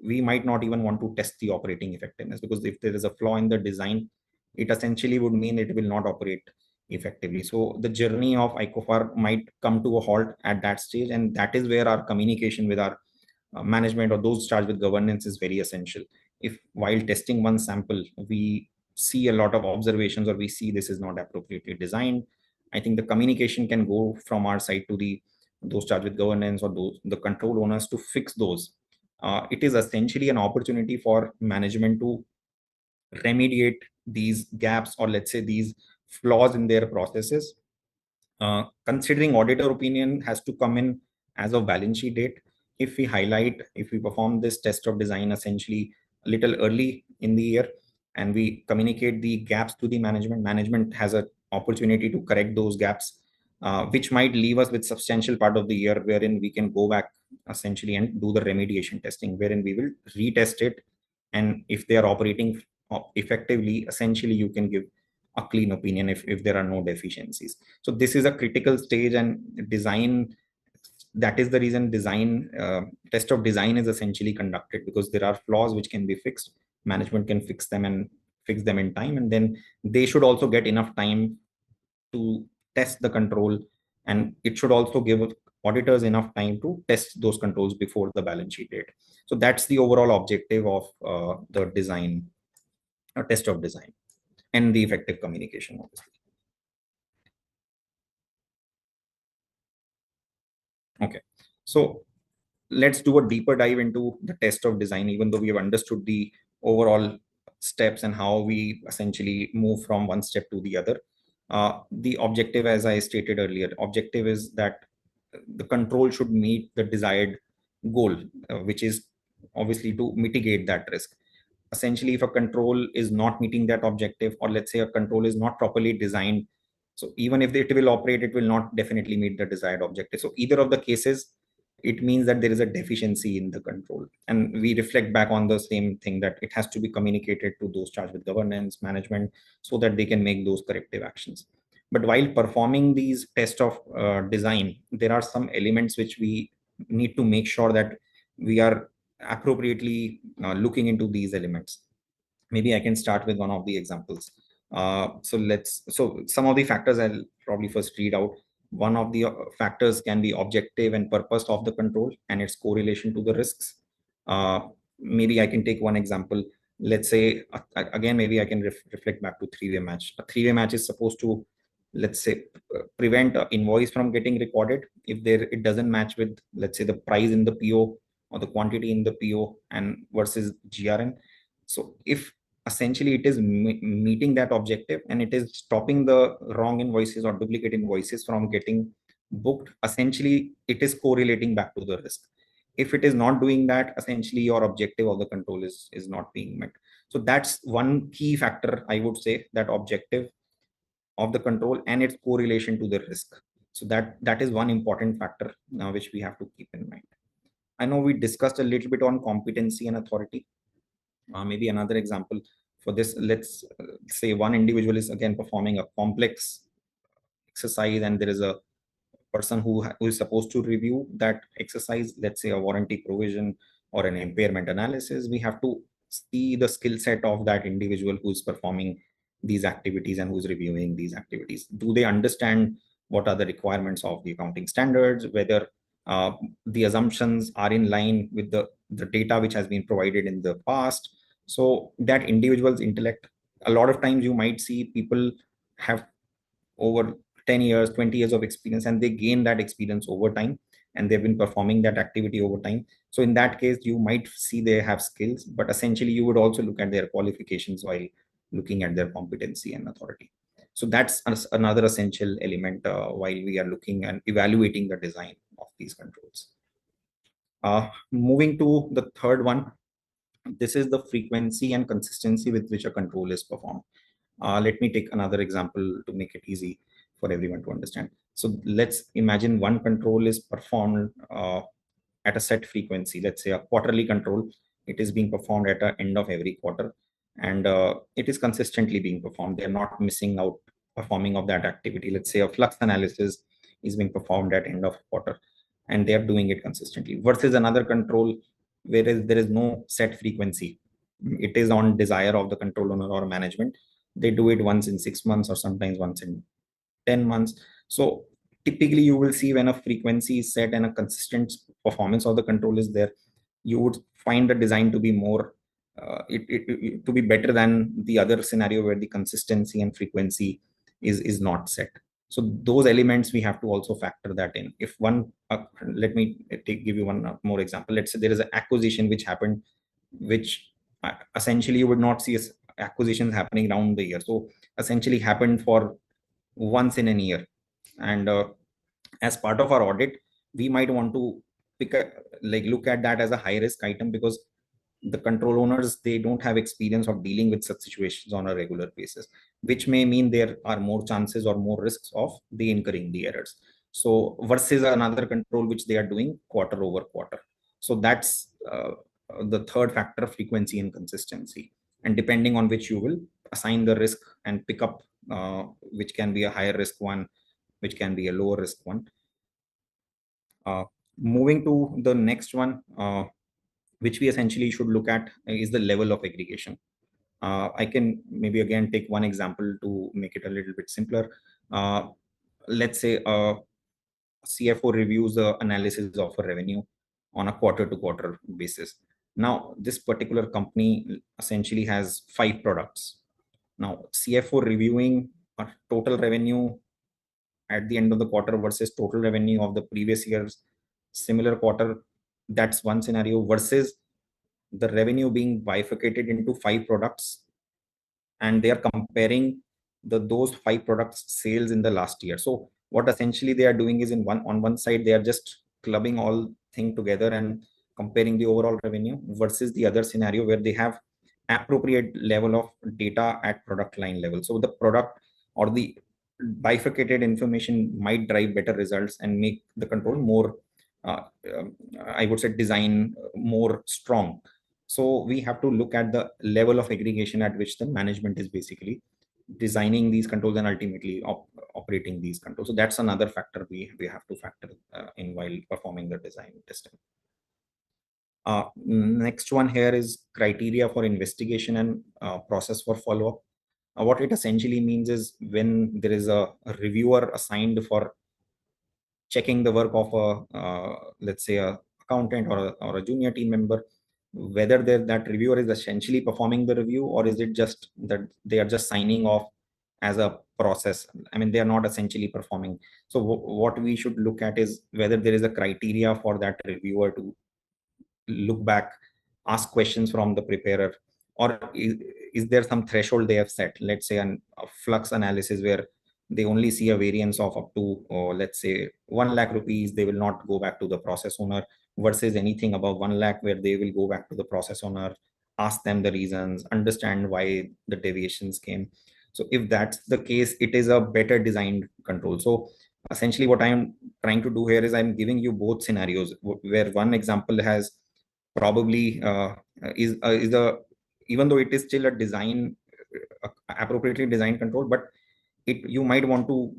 we might not even want to test the operating effectiveness, because if there is a flaw in the design, it essentially would mean it will not operate effectively. So the journey of ICFR might come to a halt at that stage, and that is where our communication with our management or those charged with governance is very essential. If while testing one sample, we see a lot of observations, or we see this is not appropriately designed, I think the communication can go from our side to those charged with governance or the control owners to fix those. It is essentially an opportunity for management to remediate these gaps, or let's say these flaws in their processes. Considering auditor opinion has to come in as of balance sheet date. If we perform this test of design essentially a little early in the year, and we communicate the gaps to the management has an opportunity to correct those gaps, which might leave us with substantial part of the year wherein we can go back essentially and do the remediation testing, wherein we will retest it. And if they are operating effectively, essentially you can give a clean opinion if there are no deficiencies. So this is a critical stage, and design, that is the reason test of design is essentially conducted, because there are flaws which can be fixed. Management can fix them in time, and then they should also get enough time to test the control, and it should also give auditors enough time to test those controls before the balance sheet date. So that's the overall objective of the design, test of design, and the effective communication, obviously. Okay, so let's do a deeper dive into the test of design, even though we have understood the overall steps and how we essentially move from one step to the other. The objective, as I stated earlier, objective is that the control should meet the desired goal, which is obviously to mitigate that risk. Essentially, if a control is not meeting that objective, or let's say a control is not properly designed, so even if it will operate, it will not definitely meet the desired objective. So either of the cases, it means that there is a deficiency in the control. And we reflect back on the same thing, that it has to be communicated to those charged with governance, management, so that they can make those corrective actions. But while performing these tests of design, there are some elements which we need to make sure that we are appropriately looking into these elements. maybe I can start with one of the examples. So some of the factors I'll probably first read out. One of the factors can be objective and purpose of the control and its correlation to the risks. Maybe I can take one example. Let's say, again, maybe I can reflect back to three-way match. A three-way match is supposed to, let's say, prevent an invoice from getting recorded if it doesn't match with, let's say, the price in the PO or the quantity in the PO and versus GRN. So if essentially it is meeting that objective and it is stopping the wrong invoices or duplicate invoices from getting booked, essentially it is correlating back to the risk. If it is not doing that, essentially your objective of the control is not being met. So that's one key factor, I would say, that objective of the control and its correlation to the risk. So that is one important factor which we have to keep in mind. I know we discussed a little bit on competency and authority. Maybe another example for this, let's say one individual is again performing a complex exercise and there is a person who is supposed to review that exercise, let's say a warranty provision or an impairment analysis. We have to see the skill set of that individual who is performing these activities and who's reviewing these activities. Do they understand what are the requirements of the accounting standards, whether the assumptions are in line with the data which has been provided in the past? So that individual's intellect, a lot of times you might see people have over 10 years, 20 years of experience, and they gain that experience over time, and they've been performing that activity over time. So in that case, you might see they have skills, but essentially you would also look at their qualifications while looking at their competency and authority. So that's another essential element while we are looking and evaluating the design of these controls. Moving to the third one, this is the frequency and consistency with which a control is performed. Let me take another example to make it easy for everyone to understand. So let's imagine one control is performed at a set frequency. Let's say a quarterly control. It is being performed at the end of every quarter, and it is consistently being performed. They're not missing out performing of that activity. Let's say a flux analysis is being performed at end of quarter, and they are doing it consistently. Versus another control where there is no set frequency. It is on desire of the control owner or management. They do it once in 6 months or sometimes once in 10 months. So typically you will see when a frequency is set and a consistent performance of the control is there, you would find the design to be more to be better than the other scenario where the consistency and frequency is not set. So those elements we have to also factor that in. If one let me give you one more example. Let's say there is an acquisition which happened, which essentially you would not see acquisitions happening around the year. So essentially happened for once in a year, and as part of our audit, we might want to look at that as a high risk item, because the control owners, they don't have experience of dealing with such situations on a regular basis, which may mean there are more chances or more risks of the incurring the errors. So versus another control which they are doing quarter over quarter. So that's the third factor, frequency and consistency, and depending on which you will assign the risk and pick up which can be a higher risk one, which can be a lower risk one. Moving to the next one, which we essentially should look at, is the level of aggregation. I can maybe again take one example to make it a little bit simpler. Let's say a CFO reviews the analysis of a revenue on a quarter to quarter basis. Now, this particular company essentially has 5 products. Now, CFO reviewing a total revenue at the end of the quarter versus total revenue of the previous year's similar quarter, that's one scenario, versus the revenue being bifurcated into 5 products, and they are comparing those 5 products sales in the last year. So what essentially they are doing is on one side, they are just clubbing all thing together and comparing the overall revenue, versus the other scenario where they have appropriate level of data at product line level. So the product or the bifurcated information might drive better results and make the control more, I would say, design more strong. So we have to look at the level of aggregation at which the management is basically designing these controls and ultimately operating these controls. So that's another factor we have to factor in while performing the design testing. Next one here is criteria for investigation and process for follow-up. What it essentially means is when there is a reviewer assigned for checking the work of a let's say a accountant or a junior team member, whether that reviewer is essentially performing the review, or is it just that they are just signing off as a process. I mean, they are not essentially performing. So what we should look at is whether there is a criteria for that reviewer to look back, ask questions from the preparer, or is there some threshold they have set? Let's say a flux analysis where they only see a variance of up to, let's say, 1 lakh rupees, they will not go back to the process owner, versus anything above 1 lakh where they will go back to the process owner, ask them the reasons, understand why the deviations came. So if that's the case, it is a better designed control. So essentially what I'm trying to do here is I'm giving you both scenarios where one example has probably is a, even though it is still a design appropriately designed control, but you might want to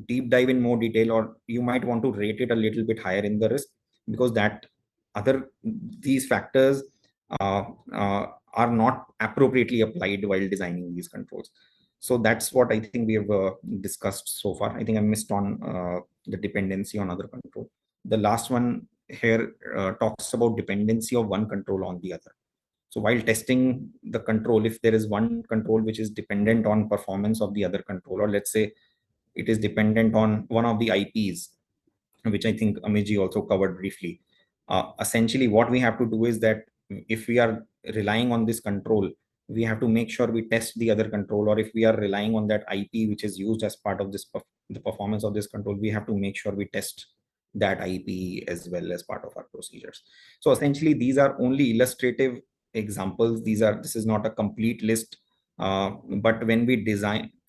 deep dive in more detail, or you might want to rate it a little bit higher in the risk, because these factors uh, are not appropriately applied while designing these controls. So that's what I think we have discussed so far. I think I missed on the dependency on other control. The last one here talks about dependency of one control on the other. So while testing the control, if there is one control which is dependent on performance of the other control, or let's say it is dependent on one of the IPs, which I think Amiji also covered briefly. Essentially, what we have to do is that if we are relying on this control, we have to make sure we test the other control, or if we are relying on that IP which is used as part of the performance of this control, we have to make sure we test that IP as well as part of our procedures. So essentially, these are only illustrative examples. This is not a complete list, but when we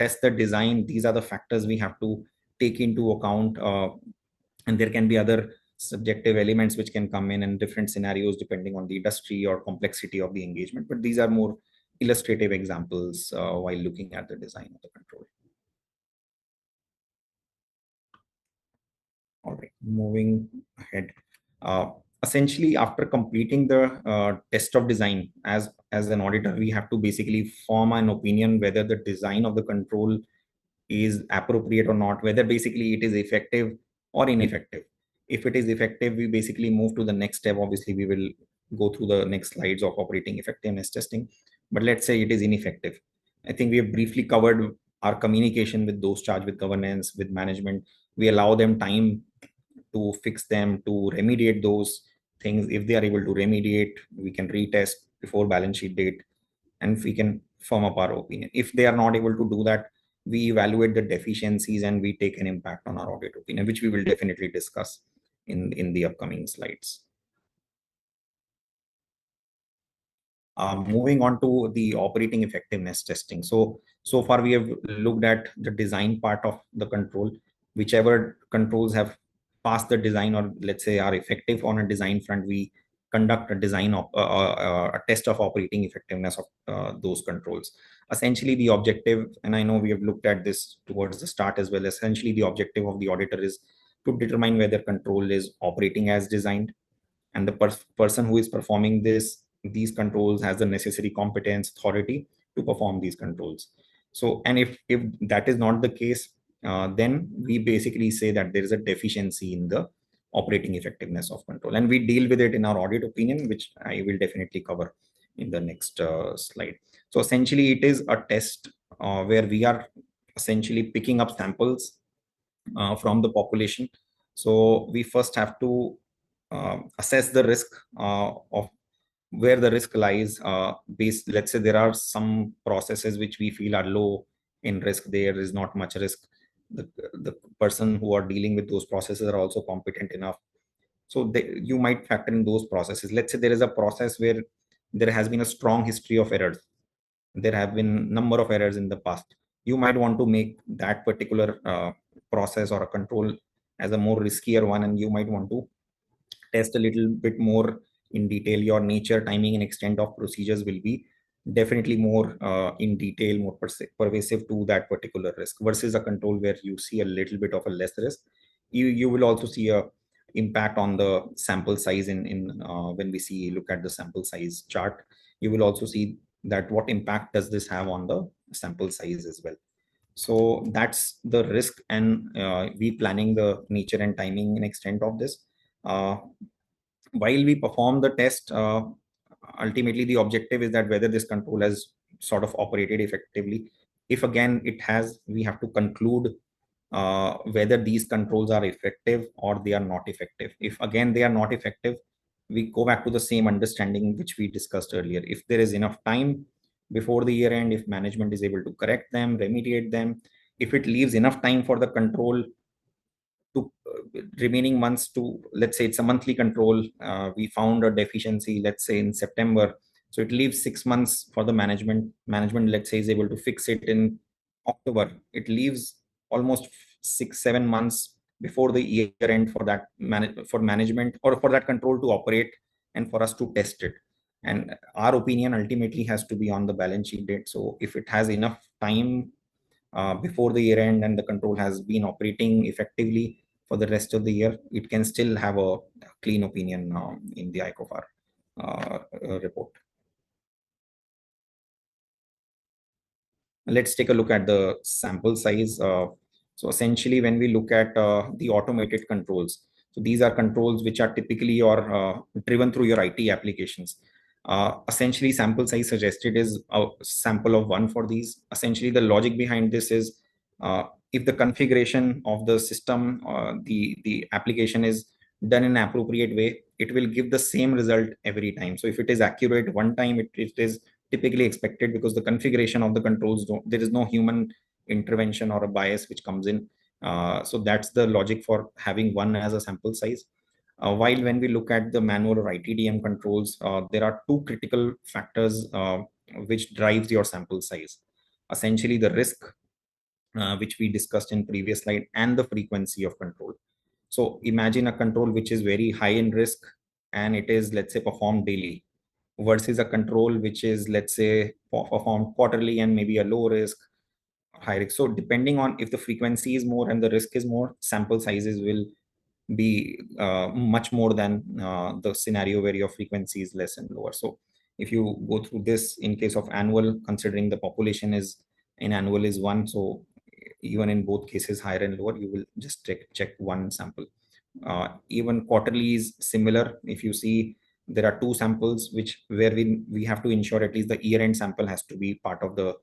test the design, these are the factors we have to take into account, and there can be other subjective elements which can come in different scenarios depending on the industry or complexity of the engagement, but these are more illustrative examples while looking at the design of the control. All right, moving ahead. Essentially, after completing the test of design, as an auditor, we have to basically form an opinion whether the design of the control is appropriate or not, whether basically it is effective or ineffective. If it is effective, we basically move to the next step. Obviously, we will go through the next slides of operating effectiveness testing. But let's say it is ineffective. I think we have briefly covered our communication with those charged with governance, with management. We allow them time to fix them, to remediate those things. If they are able to remediate, we can retest before balance sheet date, and we can firm up our opinion. If they are not able to do that, we evaluate the deficiencies and we take an impact on our audit opinion, which we will definitely discuss in the upcoming slides. Moving on to the operating effectiveness testing. So far we have looked at the design part of the control. Whichever controls have passed the design, or let's say are effective on a design front, we conduct a design of a test of operating effectiveness of those controls. Essentially, the objective, and I know we have looked at this towards the start as well, essentially the objective of the auditor is to determine whether control is operating as designed, and the person who is performing these controls has the necessary competence, authority to perform these controls. So, and if that is not the case, then we basically say that there is a deficiency in the operating effectiveness of control, and we deal with it in our audit opinion, which I will definitely cover in the next slide. So essentially, it is a test where we are essentially picking up samples from the population. So we first have to assess the risk of where the risk lies. Let's say there are some processes which we feel are low in risk. There is not much risk. The person who are dealing with those processes are also competent enough. So you might factor in those processes. Let's say there is a process where there has been a strong history of errors. There have been number of errors in the past. You might want to make that particular process or a control as a more riskier one, and you might want to test a little bit more in detail. Your nature, timing, and extent of procedures will be definitely more in detail, more pervasive to that particular risk, versus a control where you see a little bit of a less risk. You will also see a impact on the sample size when we look at the sample size chart. You will also see that what impact does this have on the sample size as well. So that's the risk, and we planning the nature and timing and extent of this. While we perform the test, ultimately the objective is that whether this control has sort of operated effectively. If again it has, we have to conclude whether these controls are effective or they are not effective. If again they are not effective, we go back to the same understanding which we discussed earlier. If there is enough time before the year end, if management is able to correct them, remediate them, if it leaves enough time for the control to remaining months to, let's say it's a monthly control, we found a deficiency, let's say in September, so it leaves 6 months for the management, let's say, is able to fix it in October. It leaves almost 6-7 months before the year end for that for management or for that control to operate and for us to test it. And our opinion ultimately has to be on the balance sheet date. So if it has enough time before the year end and the control has been operating effectively for the rest of the year, it can still have a clean opinion in the ICFR report. Let's take a look at the sample size. So essentially, when we look at the automated controls, so these are controls which are typically driven through your IT applications. Essentially, sample size suggested is a sample of 1 for these. Essentially, the logic behind this is if the configuration of the system, the application is done in an appropriate way, it will give the same result every time. So if it is accurate one time, it is typically expected because the configuration of the controls, there is no human intervention or a bias which comes in. So that's the logic for having 1 as a sample size. While when we look at the manual or ITDM controls, there are 2 critical factors which drives your sample size. Essentially, the risk, which we discussed in previous slide, and the frequency of control. So imagine a control which is very high in risk and it is, let's say, performed daily, versus a control which is, let's say, performed quarterly and maybe a low risk, high risk. So depending on if the frequency is more and the risk is more, sample sizes will be much more than the scenario where your frequency is less and lower. So if you go through this in case of annual, considering the population is in annual is 1, so even in both cases, higher and lower, you will just check 1 sample. Even quarterly is similar. If you see, there are 2 samples where we have to ensure at least the year-end sample has to be part of the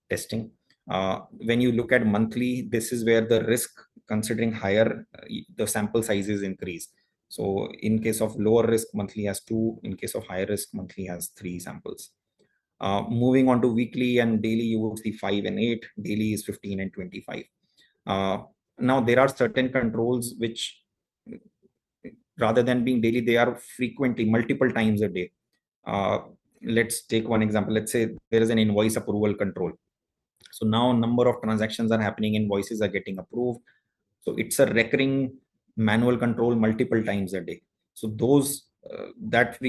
testing. When you look at monthly, this is where the risk, considering higher, the sample sizes increase. So in case of lower risk, monthly has 2. In case of higher risk, monthly has 3 samples. Moving on to weekly and daily, you would see 5 and 8. Daily is 15 and 25. Now there are certain controls which, rather than being daily, they are frequently multiple times a day. Let's take one example. Let's say there is an invoice approval control. So now number of transactions are happening, invoices are getting approved. So it's a recurring manual control multiple times a day. So those that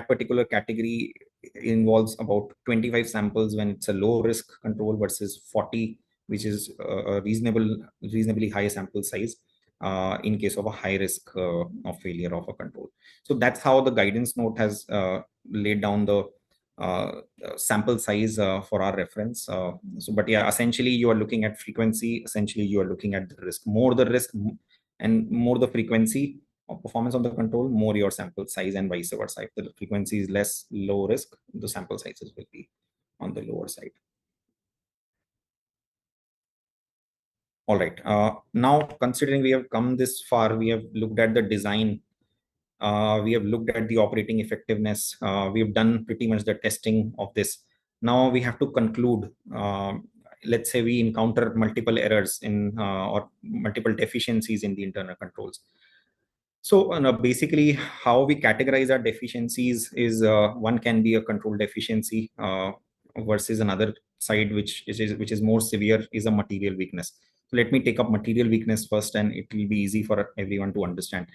particular category involves about 25 samples when it's a low risk control versus 40, which is a reasonably high sample size in case of a high risk of failure of a control. So that's how the guidance note has laid down the sample size for our reference. But yeah, essentially you are looking at frequency. Essentially you are looking at the risk. More the risk and more the frequency of performance of the control, more your sample size, and vice versa. If the frequency is less, low risk, the sample sizes will be on the lower side. All right. Now, considering we have come this far, we have looked at the design. We have looked at the operating effectiveness. We have done pretty much the testing of this. Now we have to conclude. Let's say we encounter multiple errors in or multiple deficiencies in the internal controls. So basically, how we categorize our deficiencies is one can be a control deficiency versus another side, which is more severe, is a material weakness. So let me take up material weakness first, and it will be easy for everyone to understand.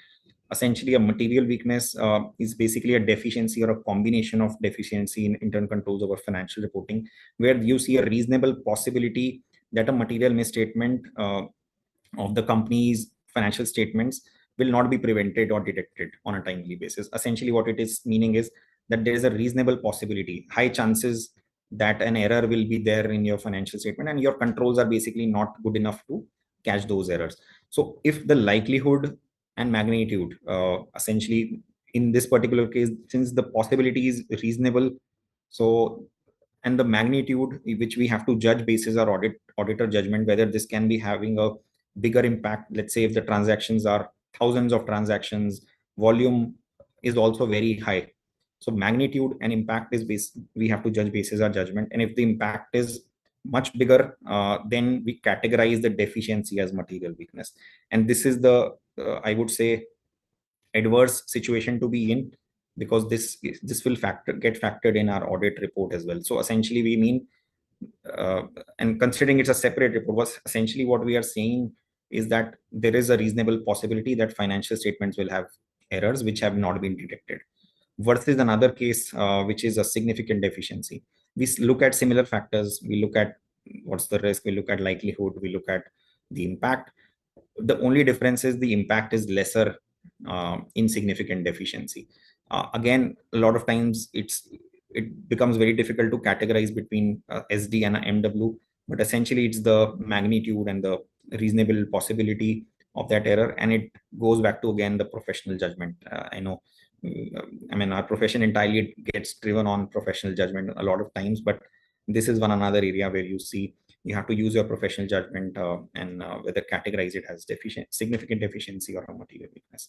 Essentially, a material weakness is basically a deficiency or a combination of deficiency in internal controls over financial reporting, where you see a reasonable possibility that a material misstatement of the company's financial statements will not be prevented or detected on a timely basis. Essentially, what it is meaning is that there is a reasonable possibility, high chances that an error will be there in your financial statement, and your controls are basically not good enough to catch those errors. So if the likelihood and magnitude, essentially in this particular case, since the possibility is reasonable, so and the magnitude which we have to judge basis our auditor judgment, whether this can be having a bigger impact. Let's say if the transactions are thousands of transactions, volume is also very high. So magnitude and impact is we have to judge basis our judgment. And if the impact is much bigger, then we categorize the deficiency as material weakness. And this is the, I would say, adverse situation to be in, because this will get factored in our audit report as well. So essentially we mean, and considering it's a separate report, was essentially what we are saying is that there is a reasonable possibility that financial statements will have errors which have not been detected, versus another case which is a significant deficiency. We look at similar factors, we look at what's the risk, we look at likelihood, we look at the impact. The only difference is the impact is lesser in significant deficiency. Again, a lot of times it becomes very difficult to categorize between SD and MW, but essentially it's the magnitude and the reasonable possibility of that error, and it goes back to again the professional judgment. I know, I mean, our profession entirely gets driven on professional judgment a lot of times, but this is one another area where you see you have to use your professional judgment and whether categorize it as significant deficiency or a material weakness.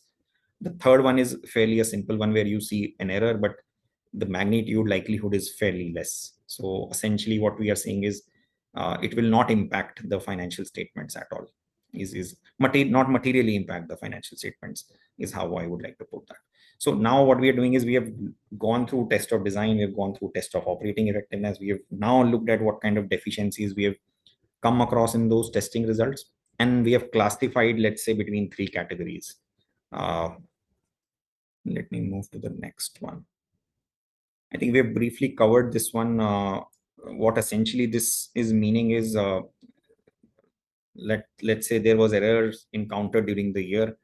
The third one is fairly a simple one where you see an error, but the magnitude likelihood is fairly less. So essentially what we are saying is it will not impact the financial statements at all. Not materially impact the financial statements is how I would like to put that. So now what we are doing is we have gone through test of design, we have gone through test of operating effectiveness, we have now looked at what kind of deficiencies we have come across in those testing results, and we have classified, let's say, between three categories. Let me move to the next one. I think we have briefly covered this one. What essentially this is meaning is, let's say there was errors encountered during the year.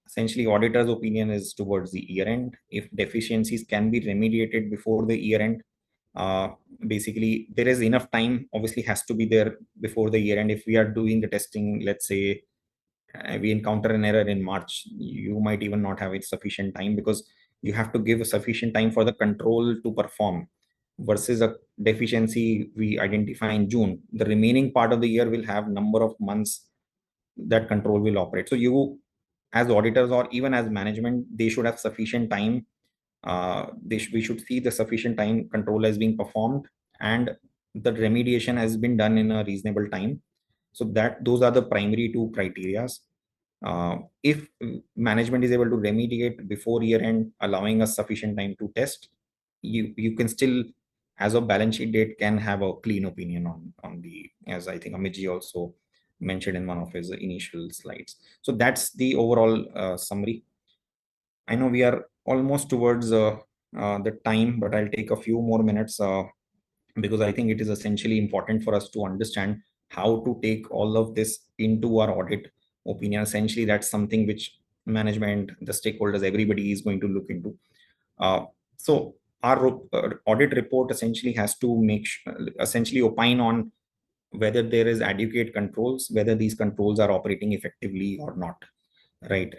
Essentially, auditor's opinion is towards the year end. If deficiencies can be remediated before the year end, basically there is enough time, obviously has to be there before the year end. If we are doing the testing, let's say we encounter an error in March, you might even not have it sufficient time, because you have to give a sufficient time for the control to perform, versus a deficiency we identify in June. The remaining part of the year will have number of months that control will operate. So you, as auditors or even as management, they should have sufficient time. We should see the sufficient time control has been performed and the remediation has been done in a reasonable time. So that those are the primary two criteria. If management is able to remediate before year end, allowing us sufficient time to test, you can still, as of balance sheet date, can have a clean opinion on the, as I think Amit ji also mentioned in one of his initial slides. So that's the overall summary. I know we are almost towards the time, but I'll take a few more minutes because I think it is essentially important for us to understand how to take all of this into our audit opinion. Essentially, that's something which management, the stakeholders, everybody is going to look into. So our audit report essentially has to essentially opine on whether there is adequate controls, whether these controls are operating effectively or not, right?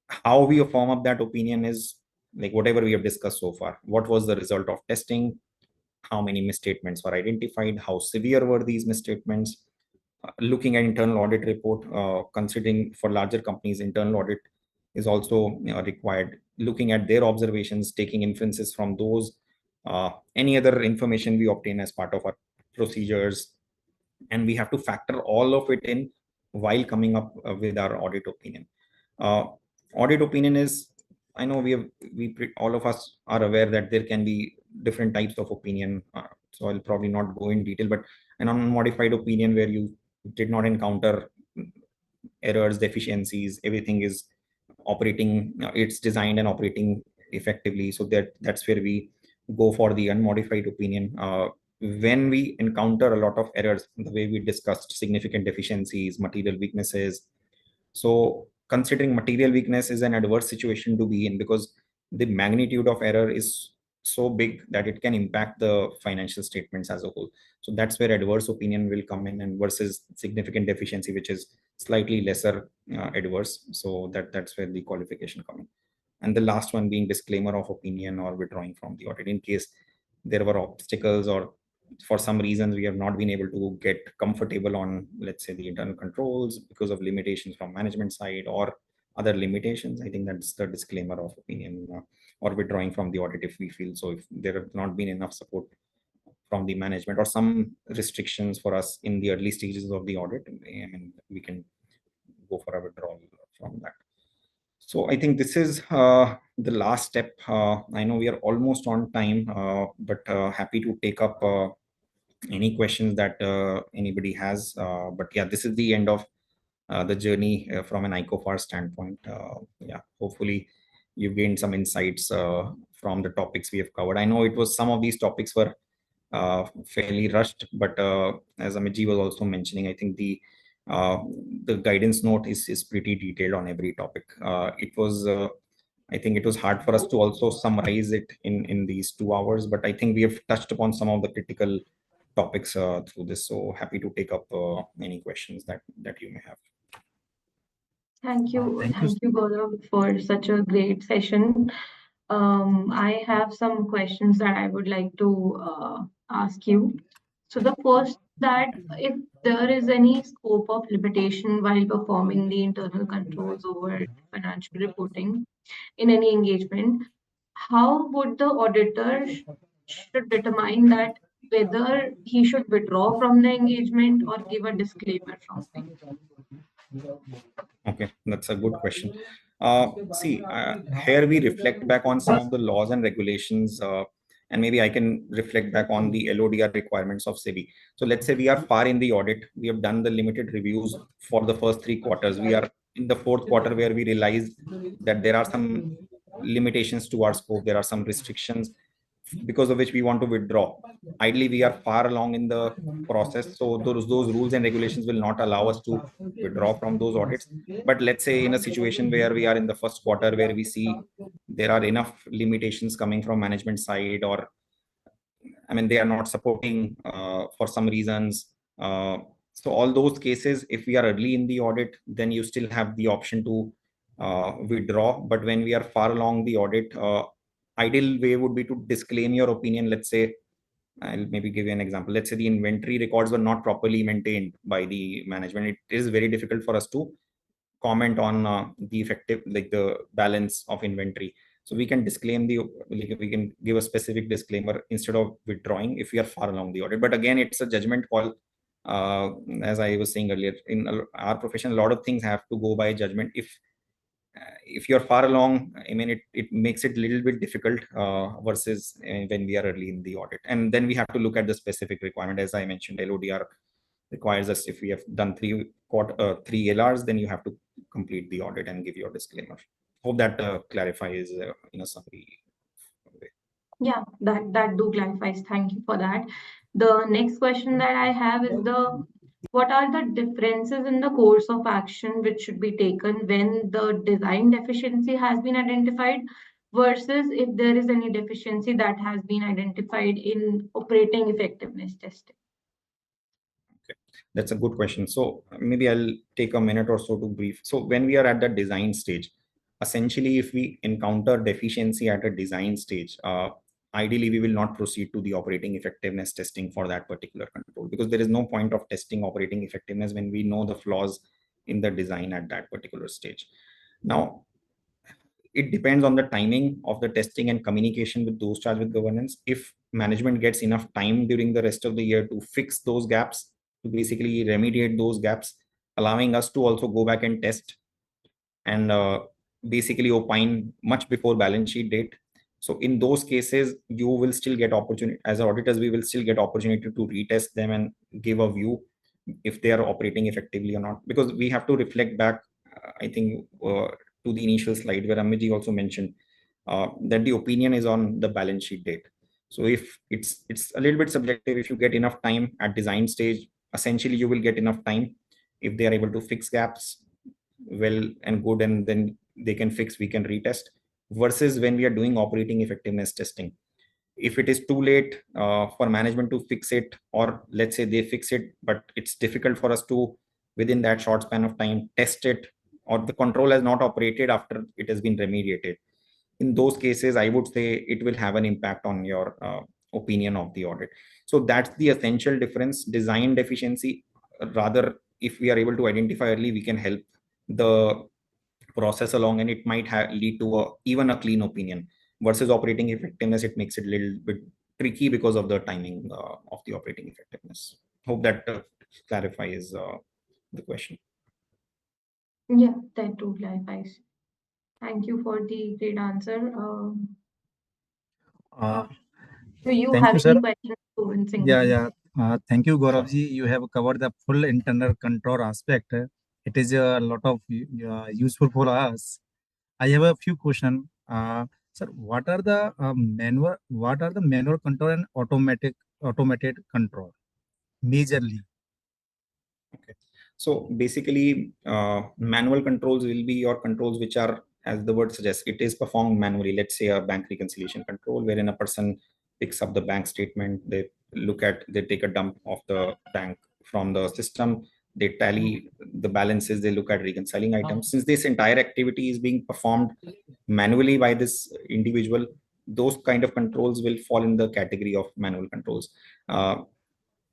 How we form up that opinion is like whatever we have discussed so far. What was the result of testing? How many misstatements were identified? How severe were these misstatements? Looking at internal audit report, considering for larger companies, internal audit is also required. Looking at their observations, taking inferences from those, any other information we obtain as part of our procedures, and we have to factor all of it in while coming up with our audit opinion. Audit opinion is, I know all of us are aware that there can be different types of opinion. So I'll probably not go in detail, but an unmodified opinion where you did not encounter errors, deficiencies, everything is operating, it's designed and operating effectively. So that's where we go for the unmodified opinion. When we encounter a lot of errors, the way we discussed, significant deficiencies, material weaknesses, so considering material weakness is an adverse situation to be in, because the magnitude of error is so big that it can impact the financial statements as a whole. So that's where adverse opinion will come in, and versus significant deficiency, which is slightly lesser adverse. So that's where the qualification comes in. And the last one being disclaimer of opinion or withdrawing from the audit in case there were obstacles, or for some reasons we have not been able to get comfortable on, let's say, the internal controls because of limitations from management side or other limitations. I think that's the disclaimer of opinion, or withdrawing from the audit if we feel so, if there have not been enough support from the management or some restrictions for us in the early stages of the audit, I mean, we can go for a withdrawal from that. So I think this is the last step. I know we are almost on time, but happy to take up any questions that anybody has. But yeah, this is the end of the journey from an ICFR standpoint. Yeah, hopefully you've gained some insights from the topics we have covered. I know it was some of these topics were fairly rushed, but as Amitji was also mentioning, I think the guidance note is pretty detailed on every topic. I think it was hard for us to also summarize it in these 2 hours, but I think we have touched upon some of the critical topics through this. So happy to take up any questions that you may have. Thank you, Gaurav, for such a great session. I have some questions that I would like to ask you. So the first, that if there is any scope of limitation while performing the internal controls over financial reporting in any engagement, how would the auditor should determine that whether he should withdraw from the engagement or give a disclaimer from the engagement? Okay, that's a good question. See, here we reflect back on some of the laws and regulations, and maybe I can reflect back on the LODR requirements of SEBI. So let's say we are far in the audit. We have done the limited reviews for the first 3 quarters. We are in the 4th quarter where we realized that there are some limitations to our scope. There are some restrictions because of which we want to withdraw. Ideally, we are far along in the process, so those rules and regulations will not allow us to withdraw from those audits. But let's say in a situation where we are in the 1st quarter where we see there are enough limitations coming from management side, or I mean, they are not supporting for some reasons. So all those cases, if we are early in the audit, then you still have the option to withdraw. But when we are far along the audit, ideal way would be to disclaim your opinion. Let's say, I'll maybe give you an example. Let's say the inventory records were not properly maintained by the management. It is very difficult for us to comment on the effective, like the balance of inventory. So we can disclaim we can give a specific disclaimer instead of withdrawing if we are far along the audit. But again, it's a judgment call. As I was saying earlier, in our profession, a lot of things have to go by judgment. If you're far along, I mean, it makes it a little bit difficult versus when we are early in the audit. And then we have to look at the specific requirement. As I mentioned, LODR requires us, if we have done 3 LRs, then you have to complete the audit and give your disclaimer. Hope that clarifies in a summary way. Yeah, that do clarifies. Thank you for that. The next question that I have is what are the differences in the course of action which should be taken when the design deficiency has been identified versus if there is any deficiency that has been identified in operating effectiveness testing? Okay, that's a good question. So maybe I'll take a minute or so to brief. So when we are at the design stage, essentially, if we encounter deficiency at a design stage, ideally we will not proceed to the operating effectiveness testing for that particular control, because there is no point of testing operating effectiveness when we know the flaws in the design at that particular stage. Now, it depends on the timing of the testing and communication with those charged with governance. If management gets enough time during the rest of the year to fix those gaps, to basically remediate those gaps, allowing us to also go back and test and basically opine much before balance sheet date. So in those cases, you will still get opportunity as auditors. We will still get opportunity to retest them and give a view if they are operating effectively or not, because we have to reflect back. I think to the initial slide where Amiji also mentioned that the opinion is on the balance sheet date. So if it's a little bit subjective, if you get enough time at design stage, essentially you will get enough time if they are able to fix gaps. well and good, and then they can fix, we can retest, versus when we are doing operating effectiveness testing. If it is too late for management to fix it, or let's say they fix it, but it's difficult for us to, within that short span of time, test it, or the control has not operated after it has been remediated, in those cases, I would say it will have an impact on your opinion of the audit. So that's the essential difference. Design deficiency, rather, if we are able to identify early, we can help the process along, and it might lead to even a clean opinion. Versus operating effectiveness, it makes it a little bit tricky because of the timing of the operating effectiveness. Hope that clarifies the question. Yeah, that too clarifies. Thank you for the great answer. Do you Thank have you, any sir. questions, Govind Singh? Yeah. Thank you, Sure. Gauravji. You have covered the full internal control aspect. It is a lot of useful for us. I have a few questions. Sir, what are the manual control and automated control majorly? Okay. So basically, manual controls will be your controls which are, as the word suggests, it is performed manually. Let's say a bank reconciliation control, wherein a person picks up the bank statement, they take a dump of the bank from the system, they tally the balances, they look at reconciling items. Since this entire activity is being performed manually by this individual, those kind of controls will fall in the category of manual controls.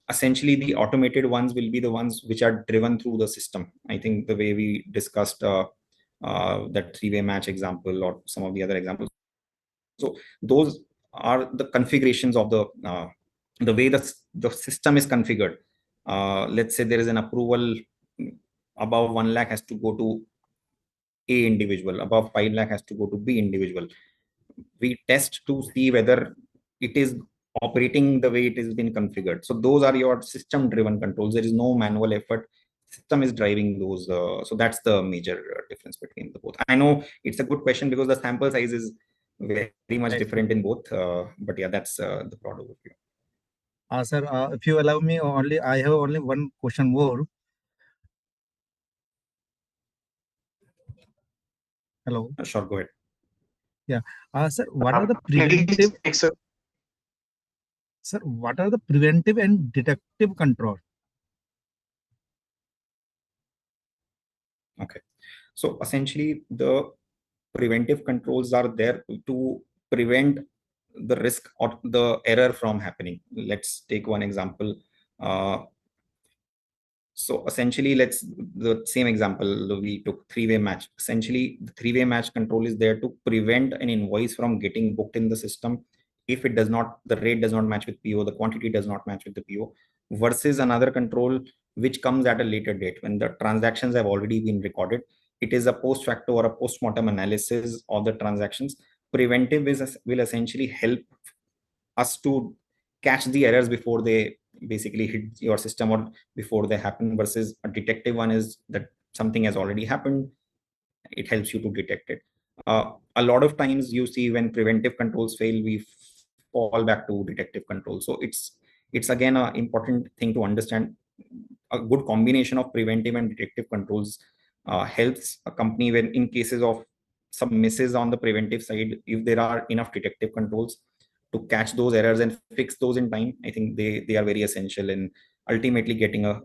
Essentially, the automated ones will be the ones which are driven through the system. I think the way we discussed that three-way match example, or some of the other examples. So those are the configurations of the way the system is configured. Let's say there is an approval above 1 lakh has to go to A individual, above 5 lakh has to go to B individual. We test to see whether it is operating the way it has been configured. So those are your system driven controls. There is no manual effort. System is driving those. So that's the major difference between the both. I know it's a good question because the sample size is very much different in both. But yeah, that's the broad overview. Sir, if you allow me, I have only one question more. Hello. Sure, go ahead. Yeah. Sir, what are the preventive? Sir, what are the preventive and detective control? Okay. So essentially, the preventive controls are there to prevent the risk or the error from happening. Let's take one example. So essentially, the same example we took, three-way match. Essentially, the three-way match control is there to prevent an invoice from getting booked in the system if it does not, the rate does not match with PO, the quantity does not match with the PO, versus another control which comes at a later date when the transactions have already been recorded. It is a post facto or a post-mortem analysis of the transactions. Preventive will essentially help us to catch the errors before they basically hit your system or before they happen, versus a detective one is that something has already happened, it helps you to detect it. A lot of times you see when preventive controls fail, we fall back to detective control. So it's again an important thing to understand. A good combination of preventive and detective controls helps a company when in cases of some misses on the preventive side, if there are enough detective controls to catch those errors and fix those in time. I think they are very essential in ultimately getting a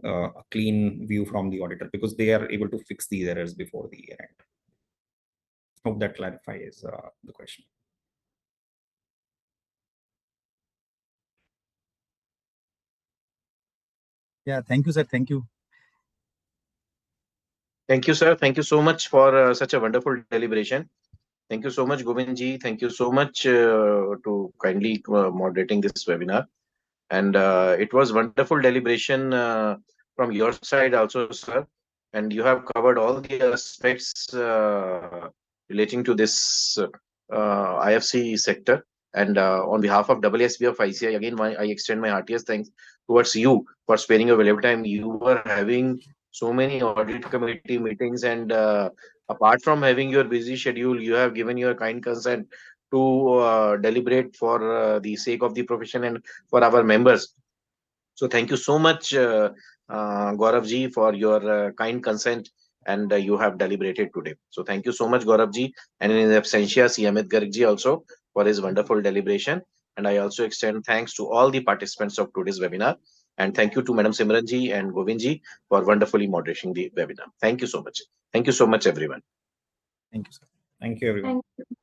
clean view from the auditor, because they are able to fix these errors before the year end. Hope that clarifies the question. Yeah, thank you, sir. Thank you. Thank you, sir. Thank you so much for such a wonderful deliberation. Thank you so much, Govindji. Thank you so much to kindly moderating this webinar. And it was wonderful deliberation from your side also, sir. And you have covered all the aspects relating to this IFC sector. And on behalf of WSB of ICI, again, I extend my heartiest thanks towards you for sparing your valuable time. You were having so many audit committee meetings, and apart from having your busy schedule, you have given your kind consent to deliberate for the sake of the profession and for our members. So thank you so much, Gaurav ji, for your kind consent and you have deliberated today. So thank you so much, Gaurav ji, and in absentia, C. Amit Garg ji also for his wonderful deliberation. And I also extend thanks to all the participants of today's webinar. And thank you to Madam Simran ji and Govind ji for wonderfully moderating the webinar. Thank you so much. Thank you so much, everyone. Thank you, sir. Thank you, everyone. Thank you.